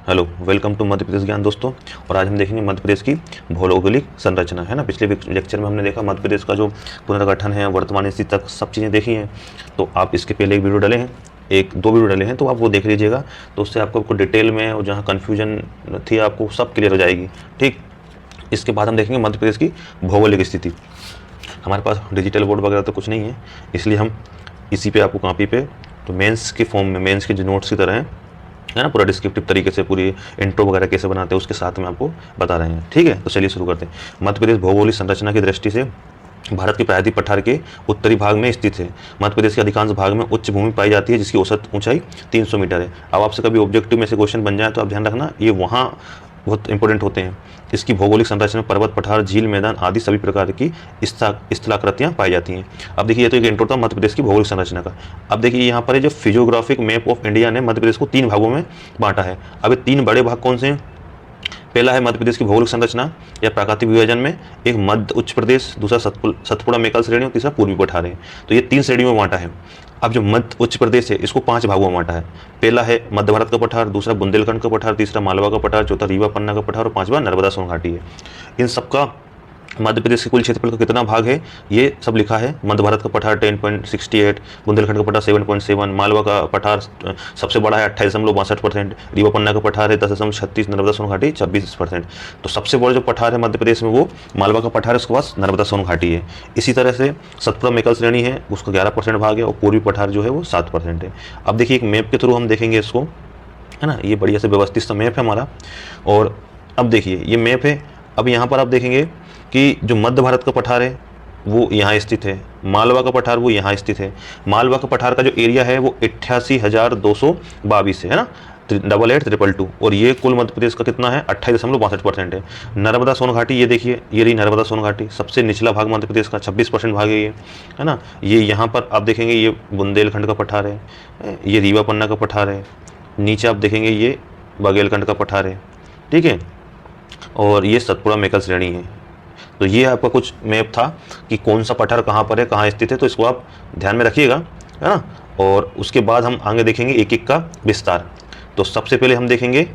Hello, welcome to Madhya Pradesh ज्ञान दोस्तों। और आज हम देखेंगे मध्य प्रदेश की भौगोलिक संरचना, है ना। पिछले लेक्चर में हमने देखा मध्य प्रदेश का जो पुनर्गठन है, वर्तमान स्थिति तक सब चीज़ें देखी हैं। तो आप इसके पहले एक वीडियो डाले हैं, एक दो वीडियो डाले हैं, तो आप वो देख लीजिएगा। तो उससे आपको डिटेल में और जहाँ कन्फ्यूजन थी आपको सब क्लियर हो जाएगी। ठीक, इसके बाद हम देखेंगे मध्य प्रदेश की भौगोलिक स्थिति। हमारे पास डिजिटल बोर्ड वगैरह तो कुछ नहीं है, इसलिए हम इसी पे आपको कॉपी पे तो मेंस के फॉर्म में, मेंस के जो नोट्स की तरह है ना, पूरा डिस्क्रिप्टिव तरीके से पूरी इंट्रो वगैरह कैसे बनाते हैं उसके साथ में आपको बता रहे हैं। ठीक है, तो चलिए शुरू करते हैं। मध्य प्रदेश भौगोलिक संरचना की दृष्टि से भारत के प्रायद्वीप पठार के उत्तरी भाग में स्थित है। मध्य प्रदेश के अधिकांश भाग में उच्च भूमि पाई जाती है जिसकी औसत ऊंचाई 300 मीटर है। अब आपसे कभी ऑब्जेक्टिव में से क्वेश्चन बन जाए तो आप ध्यान रखना, ये वहाँ बहुत इंपॉर्टेंट होते हैं। इसकी भौगोलिक संरचना में पर्वत, पठार, झील, मैदान आदि सभी प्रकार की स्थलाकृतियाँ पाई जाती हैं। अब देखिए, ये तो एक इंट्रो था मध्य प्रदेश की भौगोलिक संरचना का। अब देखिए यहाँ पर जो फिजियोग्राफिक मैप ऑफ इंडिया ने मध्य प्रदेश को 3 भागों में बांटा है। अब ये 3 बड़े भाग कौन से हैं? पहला है मध्य प्रदेश की भौगोलिक संरचना या प्राकृतिक विभाजन में, एक मध्य उच्च प्रदेश, दूसरा सतपुड़ा मेकल श्रेणी और तीसरा पूर्वी पठार है। तो ये 3 श्रेणियों में बांटा है। अब जो मध्य उच्च प्रदेश है इसको 5 भागों में बांटा है। पहला है मध्य भारत का पठार, दूसरा बुंदेलखंड का पठार, तीसरा मालवा का पठार, चौथा रीवा पन्ना का पठार और 5वां नर्मदा सोन घाटी है। इन सबका मध्य प्रदेश के कुल क्षेत्रफल का कितना भाग है ये सब लिखा है। मध्य भारत का पठार 10.68, बुंदेलखंड का पठार 7.7, मालवा का पठार सबसे बड़ा है 28.62%, रीवा पन्ना का पठार है 10.36, नर्मदा सोन घाटी 26%। तो सबसे बड़ा जो पठार है मध्य प्रदेश में वो मालवा का पठार है, उसके पास नर्मदा सोन घाटी है। इसी तरह से सतपुड़ा मेकल श्रेणी है, उसका 11% भाग है और पूर्वी पठार जो है वो 7% है। अब देखिए, एक मैप के थ्रू हम देखेंगे इसको, है ना। ये बढ़िया से व्यवस्थित सा मैप है हमारा। और अब देखिए ये मैप है। अब यहाँ पर आप देखेंगे कि जो मध्य भारत का पठार है वो यहाँ स्थित है, मालवा का पठार वो यहाँ स्थित है। मालवा का पठार का जो एरिया है वो 88,222 है ना, 88,322। और ये कुल मध्य प्रदेश का कितना है? 28.62% है। नर्मदा सोन घाटी, ये देखिए, ये रही नर्मदा सोन घाटी, सबसे निचला भाग मध्य प्रदेश का, 26% भाग है ये, है ना। ये यहाँ पर आप देखेंगे ये बुंदेलखंड का पठार है, ये रीवा पन्ना का पठार है, नीचे आप देखेंगे ये बघेलखंड का पठार है। ठीक है, और ये सतपुड़ा मेकल श्रेणी है। तो ये आपका कुछ मैप था कि कौन सा पठार कहाँ पर है, कहाँ स्थित है, तो इसको आप ध्यान में रखिएगा, है ना। और उसके बाद हम आगे देखेंगे एक एक का विस्तार। तो सबसे पहले हम देखेंगे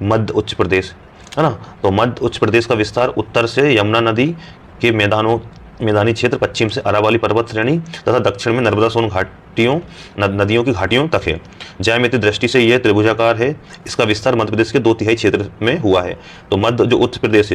मध्य उच्च प्रदेश, है ना। तो मध्य उच्च प्रदेश का विस्तार उत्तर से यमुना नदी के मैदानी क्षेत्र, पश्चिम से अरावली पर्वत श्रेणी तथा दक्षिण में नर्मदा सोन घाटियों नदियों की घाटियों तक है। ज्यामितीय दृष्टि से यह त्रिभुजाकार है। इसका विस्तार मध्य प्रदेश के 2/3 क्षेत्र में हुआ है। तो मध्य जो उत्तर प्रदेश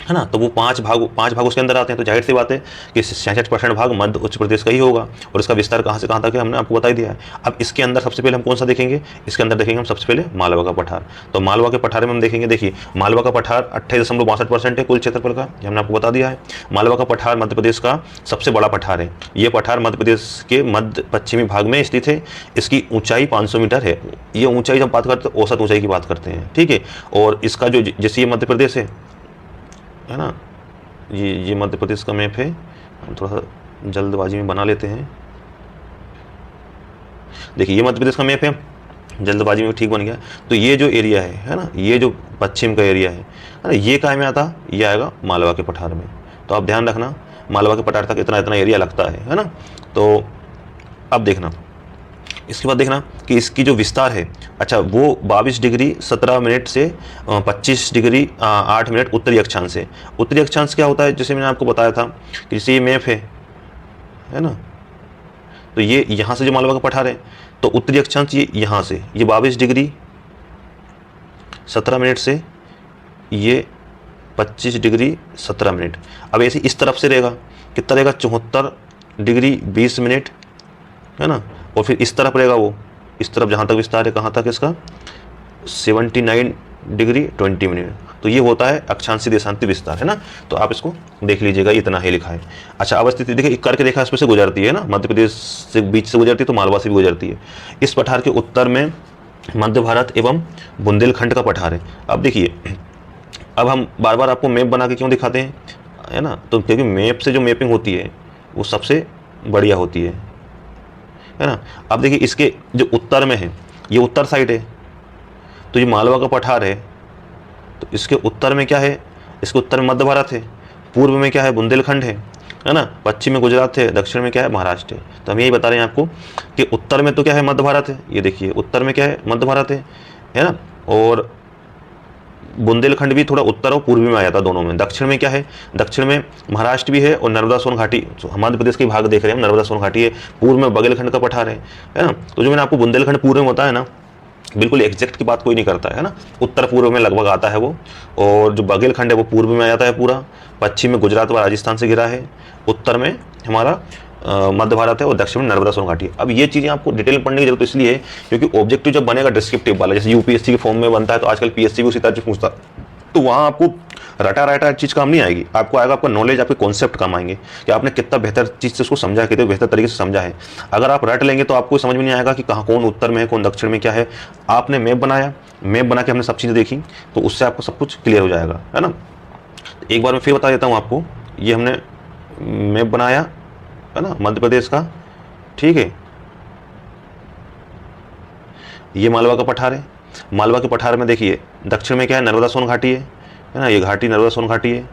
है ना, तो वो 5 भाग उसके अंदर आते हैं। तो जाहिर सी बात है कि 66% भाग मध्य उच्च प्रदेश का ही होगा। और इसका विस्तार कहाँ से कहाँ तक है हमने आपको बता ही दिया है। अब इसके अंदर सबसे पहले हम कौन सा देखेंगे? इसके अंदर देखेंगे हम सबसे पहले मालवा का पठार। तो मालवा के पठार में हम देखेंगे, देखिए मालवा का पठार 28.62% है कुल क्षेत्रफल का, ये हमने आपको बता दिया है। मालवा का पठार मध्य प्रदेश का सबसे बड़ा पठार है। ये पठार मध्य प्रदेश के मध्य पश्चिमी भाग में स्थित है। इसकी ऊंचाई 500 मीटर है। ये ऊंचाई जब बात करते हैं औसत ऊंचाई की बात करते हैं, ठीक है। और इसका जो, जैसे ये मध्य प्रदेश है ना, ये मध्य प्रदेश का मैप है। हम थोड़ा सा जल्दबाजी में बना लेते हैं। देखिए ये मध्य प्रदेश का मैप है, जल्दबाजी में ठीक बन गया। तो ये जो एरिया है ना, ये जो पश्चिम का एरिया है ना, ये कहाँ में आता? ये आएगा मालवा के पठार में। तो आप ध्यान रखना, मालवा के पठार तक इतना इतना एरिया लगता है ना। तो अब देखना, इसके बाद देखना कि इसकी जो विस्तार है, अच्छा, वो 22 डिग्री 17 मिनट से 25 डिग्री 8 मिनट उत्तरी अक्षांश है। उत्तरी अक्षांश क्या होता है? जैसे मैंने आपको बताया था कि जैसे ये मैप है ना, तो ये यहाँ से जो मालवा का पठार है, तो उत्तरी अक्षांश ये यहाँ से, ये 22 डिग्री 17 मिनट से ये 25 डिग्री 17 मिनट। अब ऐसे इस तरफ से रहेगा, कितना रहेगा? 74 डिग्री 20 मिनट, है ना। और फिर इस तरफ रहेगा, वो इस तरफ जहाँ तक विस्तार है, कहाँ तक इसका? 79 डिग्री 20 मिनट। तो ये होता है अक्षांशीय देशांतीय विस्तार, है ना। तो आप इसको देख लीजिएगा, इतना ही लिखा है। अच्छा, अवस्थिति देखिए, करके देखा इसमें से गुजरती है ना, मध्य प्रदेश से बीच से गुजरती है, तो मालवा से भी गुजरती है। इस पठार के उत्तर में मध्य भारत एवं बुंदेलखंड का पठार है। अब देखिए, अब हम बार बार आपको मैप बना के क्यों दिखाते हैं, है ना, तो क्योंकि मैप से जो मैपिंग होती है वो सबसे बढ़िया होती है ना। अब देखिए, इसके जो उत्तर में है, ये उत्तर साइड है, तो ये मालवा का पठार है, तो इसके उत्तर में क्या है? इसके उत्तर में मध्य भारत है, पूर्व में क्या है? बुंदेलखंड है ना, पश्चिम में गुजरात है, दक्षिण में क्या है? महाराष्ट्र है। तो हम यही बता रहे हैं आपको कि उत्तर में तो क्या है? मध्य भारत है। ये देखिए, उत्तर में क्या है? मध्य भारत है ना। और बुंदेलखंड भी थोड़ा उत्तर और पूर्वी में आ जाता है दोनों में। दक्षिण में क्या है, दक्षिण में महाराष्ट्र भी है और नर्मदा सोन घाटी, मध्य प्रदेश के भाग देख रहे हैं, नर्मदा सोन घाटी है, पूर्व में बघेलखंड का पठार है ना। तो जो मैंने आपको बुंदेलखंड पूर्व में होता है ना, बिल्कुल एग्जैक्ट की बात कोई नहीं करता है ना, उत्तर पूर्व में लगभग आता है वो, और जो बघेलखंड है वो पूर्व में आ जाता है पूरा, पश्चिम में गुजरात व राजस्थान से घिरा है, उत्तर में हमारा मध्य भारत है और दक्षिण में नर्मदा सोन घाटी है। अब ये चीज़ें आपको डिटेल में पढ़ने की जरूरत इसलिए है क्योंकि ऑब्जेक्टिव जब बनेगा डिस्क्रिप्टिव वाला, जैसे यूपीएससी के फॉर्म में बनता है तो आजकल पीएससी भी उसी तरह से पूछता है, तो वहाँ आपको रटा रटा चीज़ काम नहीं आएगी, आपको आएगा आपका नॉलेज, आपके कॉन्सेप्ट काम आएंगे कि आपने कितना बेहतर चीज़ से उसको समझा है, कितने बेहतर तरीके से समझा है। अगर आप रट लेंगे तो आपको समझ में नहीं आएगा कि कहाँ कौन उत्तर में है, कौन दक्षिण में क्या है। आपने मैप बनाया, मैप बना के हमने सब चीज़ें देखी, तो उससे आपको सब कुछ क्लियर हो जाएगा, है ना। एक बार मैं फिर बता देता हूँ आपको, ये हमने मैप बनाया है ना मध्य प्रदेश का, ठीक है। ये मालवा का पठार है, मालवा के पठार में देखिए दक्षिण में क्या है, नर्मदा सोन घाटी है ना, ये घाटी नर्मदा सोन घाटी है।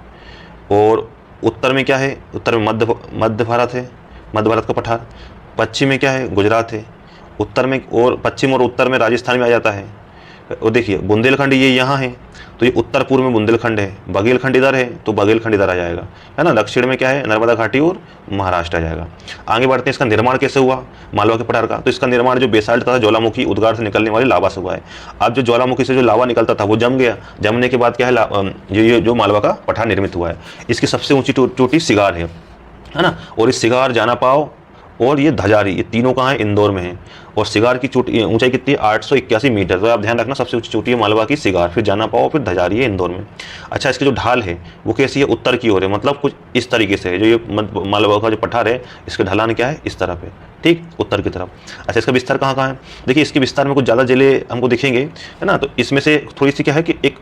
और उत्तर में क्या है, उत्तर में मध्य भारत है, मध्य भारत का पठार। पश्चिम में क्या है, गुजरात है। उत्तर में और पश्चिम और उत्तर में राजस्थान में आ जाता है। और देखिए बुंदेलखंड ये यहाँ है, तो ये उत्तर पूर्व में बुंदेलखंड है, बघेलखंड इधर है तो बघेलखंड इधर आ जाएगा, है ना। दक्षिण में क्या है, नर्मदा घाटी और महाराष्ट्र आ जाएगा। आगे बढ़ते हैं, इसका निर्माण कैसे हुआ मालवा के पठार का, तो इसका निर्माण जो बेसाल्ट तथा ज्वालामुखी उद्गार से निकलने वाली लावा से हुआ है। अब जो ज्वालामुखी से जो लावा निकलता था वो जम गया, जमने के बाद क्या है, ये जो मालवा का पठार निर्मित हुआ है। इसकी सबसे ऊंची चोटी सिगार है ना, और इस सिगार, जाना पाव और ये धजारी, ये तीनों कहाँ है, इंदौर में है। और सिगार की चोटी ऊंचाई कितनी है, 881 मीटर। तो आप ध्यान रखना, सबसे ऊंची चोटी है मालवा की सिगार, फिर जाना पाओ, फिर धजारी है इंदौर में। अच्छा, इसकी जो ढाल है वो कैसी है, उत्तर की ओर है, मतलब कुछ इस तरीके से है। जो ये मालवा का जो पठार है इसके ढलान क्या है, इस तरफ है, ठीक, उत्तर की तरफ। अच्छा, इसका विस्तार कहाँ कहाँ है, देखिए इसके विस्तार में कुछ ज़्यादा जिले हमको दिखेंगे, है ना। तो इसमें से थोड़ी सी क्या है कि एक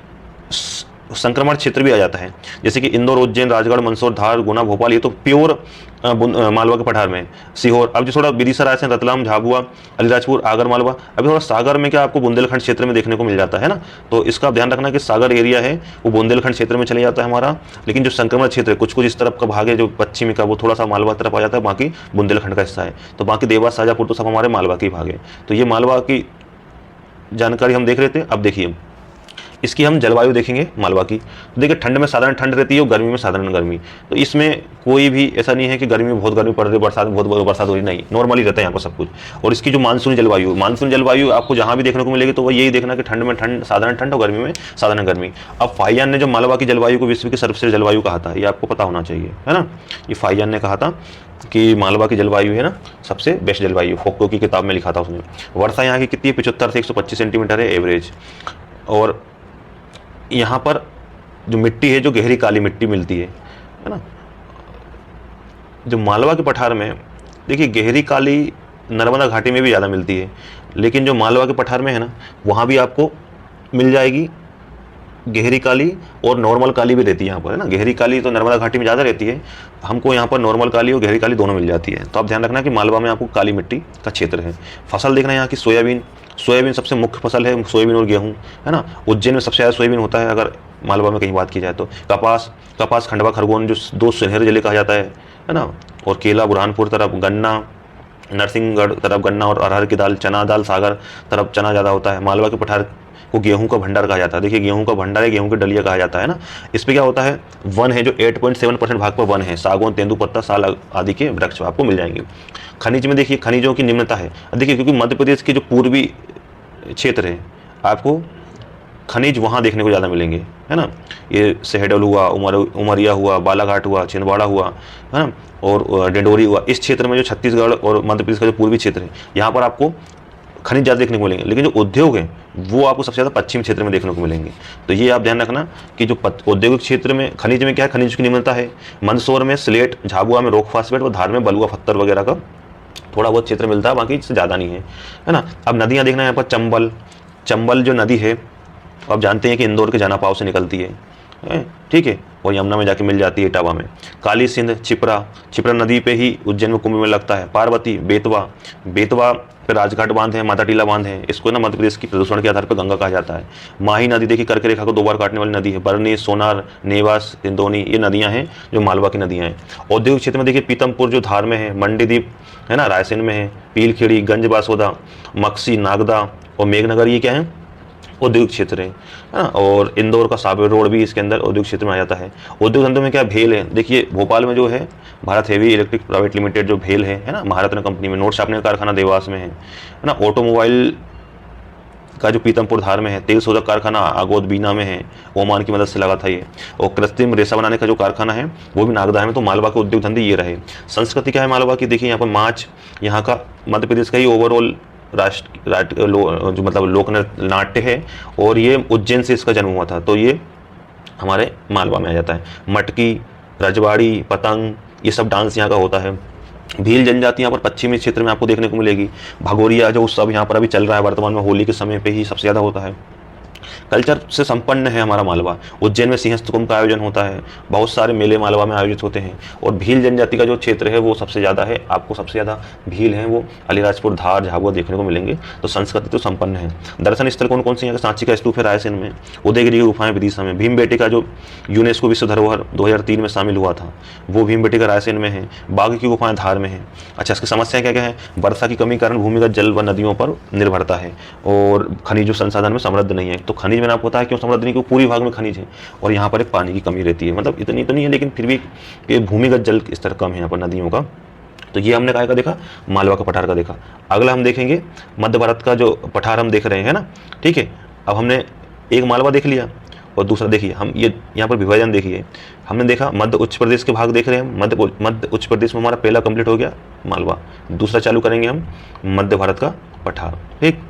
संक्रमण क्षेत्र भी आ जाता है, जैसे कि इंदौर, उज्जैन, राजगढ़, मंदसौर, धार, गुना, भोपाल, ये तो प्योर मालवा के पठार में। सीहोर, अब जो थोड़ा विदिशा, रायसेन, रतलाम, झाबुआ, अलीराजपुर, आगर मालवा, अभी थोड़ा सागर में क्या आपको बुंदेलखंड क्षेत्र में देखने को मिल जाता है ना। तो इसका ध्यान रखना कि सागर एरिया है वो बुंदेलखंड क्षेत्र में चले जाता है हमारा, लेकिन जो संक्रमण क्षेत्र है कुछ कुछ इस तरफ का भाग है जो पश्चिमी का, वो थोड़ा सा मालवा तरफ आ जाता है, बाकी बुंदेलखंड का हिस्सा है। तो बाकी देवास, शाजापुर तो सब हमारे मालवा के भाग है। तो ये मालवा की जानकारी हम देख रहे थे। अब देखिए इसकी हम जलवायु देखेंगे मालवा की। तो देखिए ठंड में साधारण ठंड रहती है और गर्मी में साधारण गर्मी। तो इसमें कोई भी ऐसा नहीं है कि गर्मी में बहुत गर्मी पड़ रही है, बरसात में बहुत बरसात हो रही, नहीं, नॉर्मली रहता है यहाँ पर सब कुछ। और इसकी जो मानसूनी जलवायु आपको जहाँ भी देखने को मिलेगी तो वह यही देखना कि ठंड में ठंड, साधारण ठंड और गर्मी में साधारण गर्मी। अब फाइयान ने जो मालवा की जलवायु को विश्व की सर्वश्रेष्ठ जलवायु कहा था, ये आपको पता होना चाहिए, है ना। ये फाइयान ने कहा था कि मालवा की जलवायु है ना सबसे बेस्ट जलवायु, फोक्टो की किताब में लिखा था उसने। वर्षा यहाँ की कितनी है, 75 से 125 सेंटीमीटर है एवरेज। और यहाँ पर जो मिट्टी है, जो गहरी काली मिट्टी मिलती है ना। जो मालवा के पठार में देखिए गहरी काली नर्मदा घाटी में भी ज़्यादा मिलती है, लेकिन जो मालवा के पठार में है ना वहाँ भी आपको मिल जाएगी गहरी काली, और नॉर्मल काली भी रहती है यहाँ पर, है ना। गहरी काली तो नर्मदा घाटी में ज़्यादा रहती है, हमको यहाँ पर नॉर्मल काली और गहरी काली दोनों मिल जाती है। तो आप ध्यान रखना कि मालवा में आपको काली मिट्टी का क्षेत्र है। फसल देखना है यहाँ की सोयाबीन सबसे मुख्य फसल है, सोयाबीन और गेहूँ, है ना। उज्जैन में सबसे ज़्यादा सोयाबीन होता है अगर मालवा में कहीं बात की जाए तो। कपास खंडवा, खरगोन जो 2 सुनहरे जिले कहा जाता है ना। और केला बुरहानपुर तरफ, गन्ना नरसिंहगढ़ तरफ गन्ना और अरहर की दाल, चना दाल सागर तरफ चना ज़्यादा होता है। मालवा के पठार को गेहूं का भंडार कहा जाता है। देखिए गेहूं का भंडार है, गेहूं के डलिया कहा जाता है ना। इस पे क्या होता है, वन है जो 8.7% भाग पर वन है, सागौन, तेंदुपत्ता, साल आदि के वृक्ष आपको मिल जाएंगे। खनिज में देखिए खनिजों की निम्नता है। देखिए क्योंकि मध्य प्रदेश के जो पूर्वी क्षेत्र है आपको खनिज वहाँ देखने को ज़्यादा मिलेंगे, है ना। ये सेहडल हुआ, उमरिया हुआ, बालाघाट हुआ, छिंदवाड़ा हुआ, है ना, और डिंडोरी हुआ। इस क्षेत्र में जो छत्तीसगढ़ और मध्य प्रदेश का जो पूर्वी क्षेत्र है यहाँ पर आपको खनिज ज़्यादा देखने को मिलेंगे, लेकिन जो उद्योग है वो आपको सबसे ज़्यादा पश्चिम क्षेत्र में देखने को मिलेंगे। तो ये आप ध्यान रखना कि जो औद्योगिक क्षेत्र में खनिज में क्या है, खनिज की निम्नता है। मंदसौर में स्लेट, झाबुआ में रॉक फास्फेट और धार में बलुआ पत्थर वगैरह का थोड़ा बहुत क्षेत्र मिलता है, बाकी इससे ज़्यादा नहीं है ना। अब नदियाँ देखना है यहाँ पर। चंबल जो नदी है आप जानते हैं कि इंदौर के जानापाव से निकलती है, ठीक है, और यमुना में जाके मिल जाती है इटावा में। काली सिंध, छिपरा नदी पे ही उज्जैन में कुंभ में लगता है। पार्वती, बेतवा पे राजघाट बांध है, माता टीला बांध है। इसको ना मध्य प्रदेश की प्रदूषण के आधार पर गंगा कहा जाता है। माही नदी देखिए कर्क रेखा को 2 बार काटने वाली नदी है। बरनी, सोनार, नेवास, इंदौनी, ये नदियां हैं जो मालवा की नदियां हैं। औद्योगिक क्षेत्र में देखिए पीतमपुर जो धार में है, मंडीदीप है ना रायसेन में है, पीलखेड़ी, गंज बासोदा, मक्सी, नागदा और मेघनगर ये क्या है औद्योगिक क्षेत्र है ना। और इंदौर का साबर रोड भी इसके अंदर औद्योगिक क्षेत्र में आ जाता है। औद्योगिक धंधों में क्या भेल है, देखिए भोपाल में जो है Bharat heavy electric private limited जो भेल है ना, महारत्न कंपनी में। नोट छापने का कारखाना देवास में है ना। ऑटोमोबाइल का जो पीतमपुर धार में है। तेल शोधक कारखाना आगोद बीना में है, ओमान की मदद से लगा था ये। और कृत्रिम रेशा बनाने का जो कारखाना है वो भी नागदा में। तो मालवा के उद्योग धंधे ये रहे। संस्कृति क्या है मालवा की, देखिए यहाँ पर माच, यहाँ का मध्य प्रदेश का ही ओवरऑल जो मतलब लोक नाट्य है, और ये उज्जैन से इसका जन्म हुआ था, तो ये हमारे मालवा में आ जाता है। मटकी, रजवाड़ी, पतंग, ये सब डांस यहाँ का होता है। भील जनजाति यहाँ पर पश्चिमी क्षेत्र में आपको देखने को मिलेगी। भगोरिया जो उत्सव यहाँ पर अभी चल रहा है वर्तमान में, होली के समय पे ही सबसे ज़्यादा होता है। कल्चर से संपन्न है हमारा मालवा। उज्जैन में सिंहस्थ कुंभ का आयोजन होता है, बहुत सारे मेले मालवा में आयोजित होते हैं। और भील जनजाति का जो क्षेत्र है वो सबसे ज़्यादा है, आपको सबसे ज़्यादा भील हैं वो अलीराजपुर, धार, झाबुआ देखने को मिलेंगे। तो संस्कृति तो संपन्न है। दर्शन स्थल कौन कौन से यहाँ? सांची का स्तूप है रायसेन में, उदयगिरी की गुफाएं विदिशा में, भीमबेटका जो यूनेस्को विश्व धरोहर 2003 में शामिल हुआ था वो भीमबेटका रायसेन में है। बाघ की गुफाएं धार में है। अच्छा, इसकी समस्या क्या क्या है? वर्षा की कमी कारण भूमिगत जल व नदियों पर निर्भरता है, और खनिज संसाधन में समृद्ध नहीं है। तो खनिज मैंने आपको बताया क्यों समृद्ध नहीं, क्योंकि पूरी भाग में खनिज है और यहाँ पर एक पानी की कमी रहती है। मतलब इतनी तो नहीं है लेकिन फिर भी ये भूमिगत जल स्तर कम है यहाँ पर नदियों का। तो ये हमने काय का देखा, मालवा का पठार का देखा। अगला हम देखेंगे मध्य भारत का जो पठार हम देख रहे हैं ना, ठीक है। अब हमने एक मालवा देख लिया और दूसरा देखिए हम ये यहाँ पर विभाजन देखिए। हमने देखा मध्य उच्च प्रदेश के भाग देख रहे हैं, मध्य उच्च प्रदेश में हमारा पहला कंप्लीट हो गया मालवा। दूसरा चालू करेंगे हम मध्य भारत का पठार, ठीक।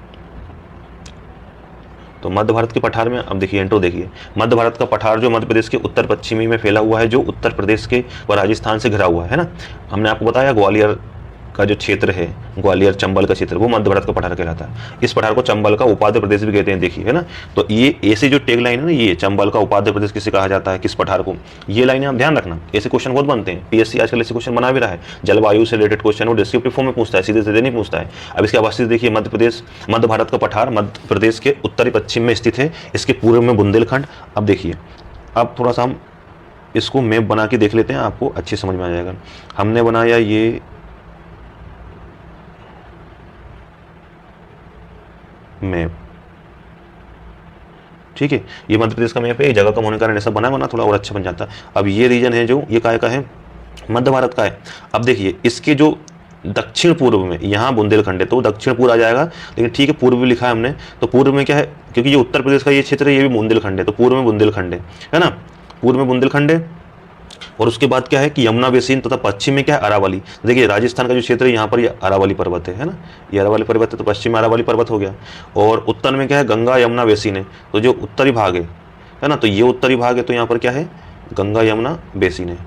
तो मध्य भारत के पठार में अब देखिए इंट्रो देखिए। मध्य भारत का पठार जो मध्य प्रदेश के उत्तर पश्चिमी में फैला हुआ है, जो उत्तर प्रदेश के व राजस्थान से घिरा हुआ है ना। हमने आपको बताया ग्वालियर का जो क्षेत्र है, ग्वालियर चंबल का क्षेत्र, वो मध्य भारत का पठार कहलाता है। इस पठार को चंबल का उपाध्य प्रदेश भी कहते हैं, देखिए है ना। तो ये ऐसी जो टैग लाइन है ना, ये चंबल का उपाध्य प्रदेश किसे कहा जाता है, किस पठार को, ये लाइनें आप ध्यान रखना। ऐसे क्वेश्चन बहुत बनते हैं, पीएससी आजकल ऐसे क्वेश्चन बना भी रहा है। जलवायु से रिलेटेड क्वेश्चन वो डिस्क्रिप्टिव फॉर्म में पूछता है, सीधे सीधे नहीं पूछता है। अब इसके अवस्थित देखिए, मध्य भारत का पठार मध्य प्रदेश के उत्तरी पश्चिम में स्थित है। इसके पूर्व में बुंदेलखंड। अब देखिए, अब थोड़ा सा हम इसको मैप बना के देख लेते हैं, आपको अच्छे समझ में आ जाएगा। हमने बनाया ये मैप, ठीक है। ये मध्य प्रदेश का मैप है, जगह कम होने के कारण ऐसा बना थोड़ा और अच्छा बन जाता। अब ये रीजन है जो ये काय का है, मध्य भारत का है। अब देखिए इसके जो दक्षिण पूर्व में यहाँ बुंदेलखंड है, तो दक्षिण पूर्व आ जाएगा, लेकिन ठीक है पूर्व भी लिखा है हमने। तो पूर्व में क्या है, क्योंकि ये उत्तर प्रदेश का ये क्षेत्र है, ये भी बुंदेलखंड है, तो पूर्व में बुंदेलखंड है ना, पूर्व में बुंदेलखंड है। और उसके बाद क्या है कि यमुना बेसिन तथा पश्चिम में क्या है, अरावली। देखिए राजस्थान का जो क्षेत्र है यहाँ पर ये अरावली पर्वत है ना, ये अरावली पर्वत है, तो पश्चिम में अरावली पर्वत हो गया। और उत्तर में क्या है, गंगा यमुना बेसिन है, तो जो उत्तरी भाग है ना, तो ये उत्तरी भाग है, तो यहाँ पर क्या है, गंगा यमुना बेसिन है।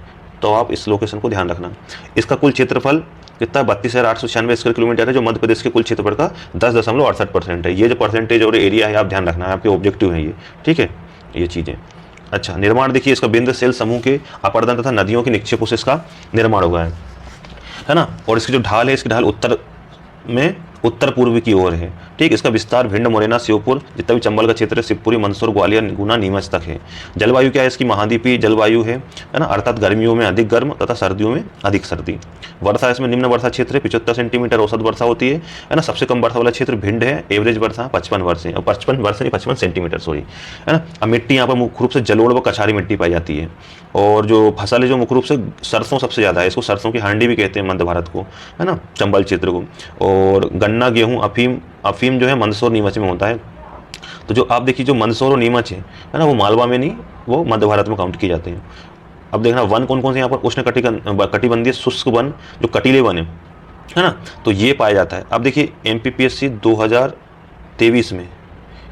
तो आप इस लोकेशन को ध्यान रखना। इसका कुल क्षेत्रफल कितना, 32,896 स्क्वायर किलोमीटर है, जो मध्य प्रदेश के कुल क्षेत्रफल का 10.68% है। ये जो परसेंटेज और एरिया है आप ध्यान रखना है, आपके ऑब्जेक्टिव है ये, ठीक है, ये चीज़ें। अच्छा, निर्माण देखिए इसका बिंद सेल समूह के अपर्दन तथा नदियों के निक्षेपों से इसका निर्माण हुआ है ना। और इसकी जो ढाल है, इसकी ढाल उत्तर में उत्तर पूर्व की ओर है, ठीक। इसका विस्तार भिंड, मुरैना, श्योपुर, जितना भी चंबल का क्षेत्र है, शिवपुरी, मंदसौर, ग्वालियर, गुना, नीमच तक है। जलवायु क्या है इसकी, महाद्वीपीय जलवायु है ना, अर्थात गर्मियों में अधिक गर्म तथा सर्दियों में अधिक सर्दी। वर्षा इसमें निम्न वर्षा क्षेत्र है, 75 सेंटीमीटर औसत वर्षा होती है ना। सबसे कम वर्षा वाला क्षेत्र भिंड है, एवरेज वर्षा 55 वर्ष है, और 55 सेंटीमीटर सॉरी, है ना। अब मिट्टी यहाँ पर मुख्य रूप से जलोढ़ व कछारी मिट्टी पाई जाती है। और जो फसल है जो मुख्य रूप से सरसों सबसे ज़्यादा है, इसको सरसों की हांडी भी कहते हैं मध्य भारत को, है ना, चंबल क्षेत्र को। और गन्ना, गेहूँ, अफीम जो है मंदसौर, नीमच में होता है। तो जो आप देखिए जो मंदसौर और नीमच है ना, वो मालवा में नहीं, वो मध्य भारत में काउंट किए जाते हैं। अब देखना वन कौन कौन से यहाँ पर उष्ण कटिबंधीय शुष्क वन, जो कटीले वन है ना, तो ये पाया जाता है। अब देखिए MPPSC 2023 में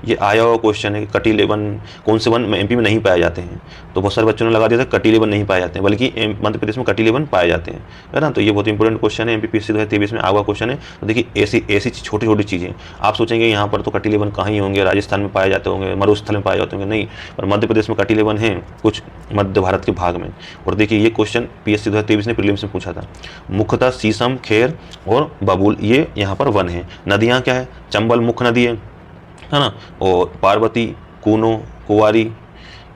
ये आया हुआ क्वेश्चन है कि कटीले वन कौन से वन MP में नहीं पाए जाते हैं। तो बहुत सारे बच्चों ने लगा दिया था कटीले वन नहीं पाए जाते हैं, बल्कि मध्य प्रदेश में कटीले वन पाए जाते हैं, है ना। तो ये बहुत इंपॉर्टेंट क्वेश्चन है, MPPSC 2023 में आया हुआ क्वेश्चन है। तो देखिए ऐसी छोटी छोटी चीज़ें आप सोचेंगे यहाँ पर तो कटीले वन कहाँ ही होंगे, राजस्थान में पाए जाते होंगे, मरुस्थल में पाए जाते होंगे, नहीं, पर मध्य प्रदेश में कटीले वन हैं कुछ मध्य भारत के भाग में। और देखिए ये क्वेश्चन PSC 2023 ने प्रीलिम्स में पूछा था। मुख्यतः शीशम, खेर और बबूल ये यहाँ पर वन है। नदियाँ क्या है, चंबल मुख्य नदी है ना, और पार्वती, कूनो, कुंवारी।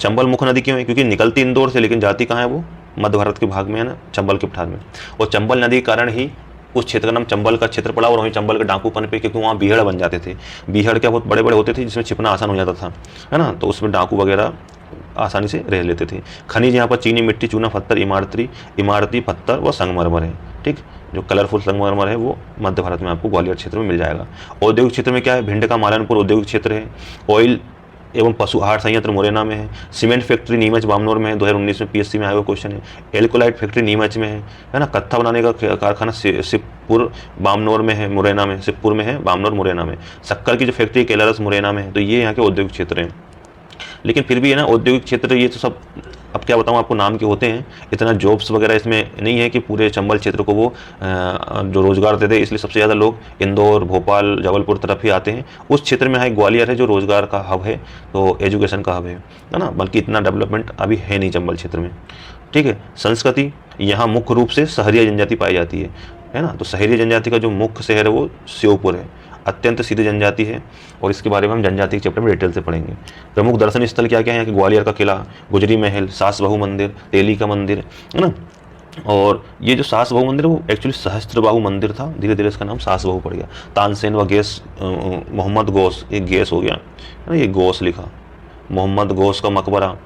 चंबल मुख्य नदी क्यों है, क्योंकि निकलती इंदौर से, लेकिन जाती कहाँ है, वो मध्य भारत के भाग में है ना, चंबल के पठार में। और चंबल नदी के कारण ही उस क्षेत्र का नाम चंबल का क्षेत्र पड़ा, और वहीं चंबल के डाकूपन पे, क्योंकि वहाँ बीहड़ बन जाते थे। बीहड़ क्या बहुत बड़े बड़े होते थे जिसमें छिपना आसान हो जाता था, है ना, तो उसमें डाकू वगैरह आसानी से रह लेते थे। खनिज यहाँ पर चीनी मिट्टी, चूना पत्थर, इमारती पत्थर व संगमरमर है। ठीक, जो कलरफुल संगमरमर है वो मध्य भारत में आपको ग्वालियर क्षेत्र में मिल जाएगा। औद्योगिक क्षेत्र में क्या है, भिंड का मालनपुर औद्योगिक क्षेत्र है। ऑयल एवं पशु आहार संयंत्र मुरैना में है। सीमेंट फैक्ट्री नीमच बामनोर में है, 2019 में पीएससी में आया हुआ क्वेश्चन है। एल्कोलाइट फैक्ट्री नीमच में है ना। कत्था बनाने का कारखाना सिपपुर बामनोर में है, मुरैना में, सिपपुर में है, बामनोर मुरैना में। शक्कर की जो फैक्ट्री केलारस मुरैना में है। तो ये यहाँ के औद्योगिक क्षेत्र हैं। लेकिन फिर भी है ना, औद्योगिक क्षेत्र ये तो सब अब क्या बताऊँ आपको, नाम के होते हैं, इतना जॉब्स वगैरह इसमें नहीं है कि पूरे चंबल क्षेत्र को वो जो रोजगार देते हैं, इसलिए सबसे ज़्यादा लोग इंदौर, भोपाल, जबलपुर तरफ ही आते हैं। उस क्षेत्र में है ग्वालियर है जो रोजगार का हब है, तो एजुकेशन का हब है ना, बल्कि इतना डेवलपमेंट अभी है नहीं चंबल क्षेत्र में। ठीक है। संस्कृति, यहाँ मुख्य रूप से सहरिया जनजाति पाई जाती है ना। तो सहरिया जनजाति का जो मुख्य शहर है वो श्योपुर है। अत्यंत सीधी जनजाति है, और इसके बारे में हम जनजाति के चैप्टर में डिटेल से पढ़ेंगे। प्रमुख दर्शन स्थल क्या क्या है यहाँ के, ग्वालियर का किला, गुजरी महल, सास बहू मंदिर, तेली का मंदिर, है ना। और ये जो सास बहू मंदिर है वो एक्चुअली सहस्त्रबाहु मंदिर था, धीरे धीरे इसका नाम सास बहू पड़ गया। तानसेन व गैस, मोहम्मद गौस, एक गैस हो गया है ना, ये गौस लिखा, मोहम्मद गौस का मकबरा,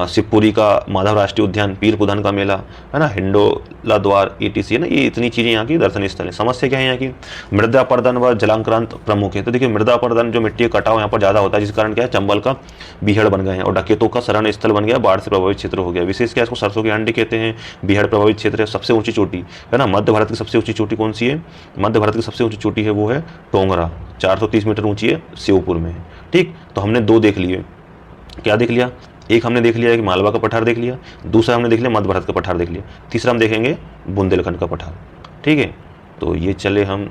शिवपुरी का माधव राष्ट्रीय उद्यान, पीर पुधन का मेला, है ना, हिंडोला द्वार, ETC है ना। ये इतनी चीज़ें यहाँ की दर्शनीय स्थल है। समस्या क्या है यहाँ की, मृदा अपर्दन व जलांक्रांत प्रमुख है। तो देखिए मृदा अपर्दन, जो मिट्टी का कटाव यहाँ पर ज़्यादा होता है, जिस कारण क्या है, चंबल का बीहड़ बन गए हैं, और डकैतों का शरण स्थल बन गया, बाढ़ से प्रभावित क्षेत्र हो गया। विशेष क्या, इसको सरसों की हांडी कहते हैं। बीहड़ प्रभावित क्षेत्र है। सबसे ऊंची चोटी है ना, मध्य भारत की सबसे ऊंची चोटी कौन सी है, मध्य भारत की सबसे ऊंची चोटी है वो है टोंगरा, 430 मीटर ऊंची है, श्योपुर में है। ठीक, तो हमने दो देख लिए। क्या देख लिया, एक हमने देख लिया कि मालवा का पठार देख लिया, दूसरा हमने देख लिया मध्य भारत का पठार देख लिया, तीसरा हम देखेंगे बुंदेलखंड का पठार। ठीक है, तो ये चले हम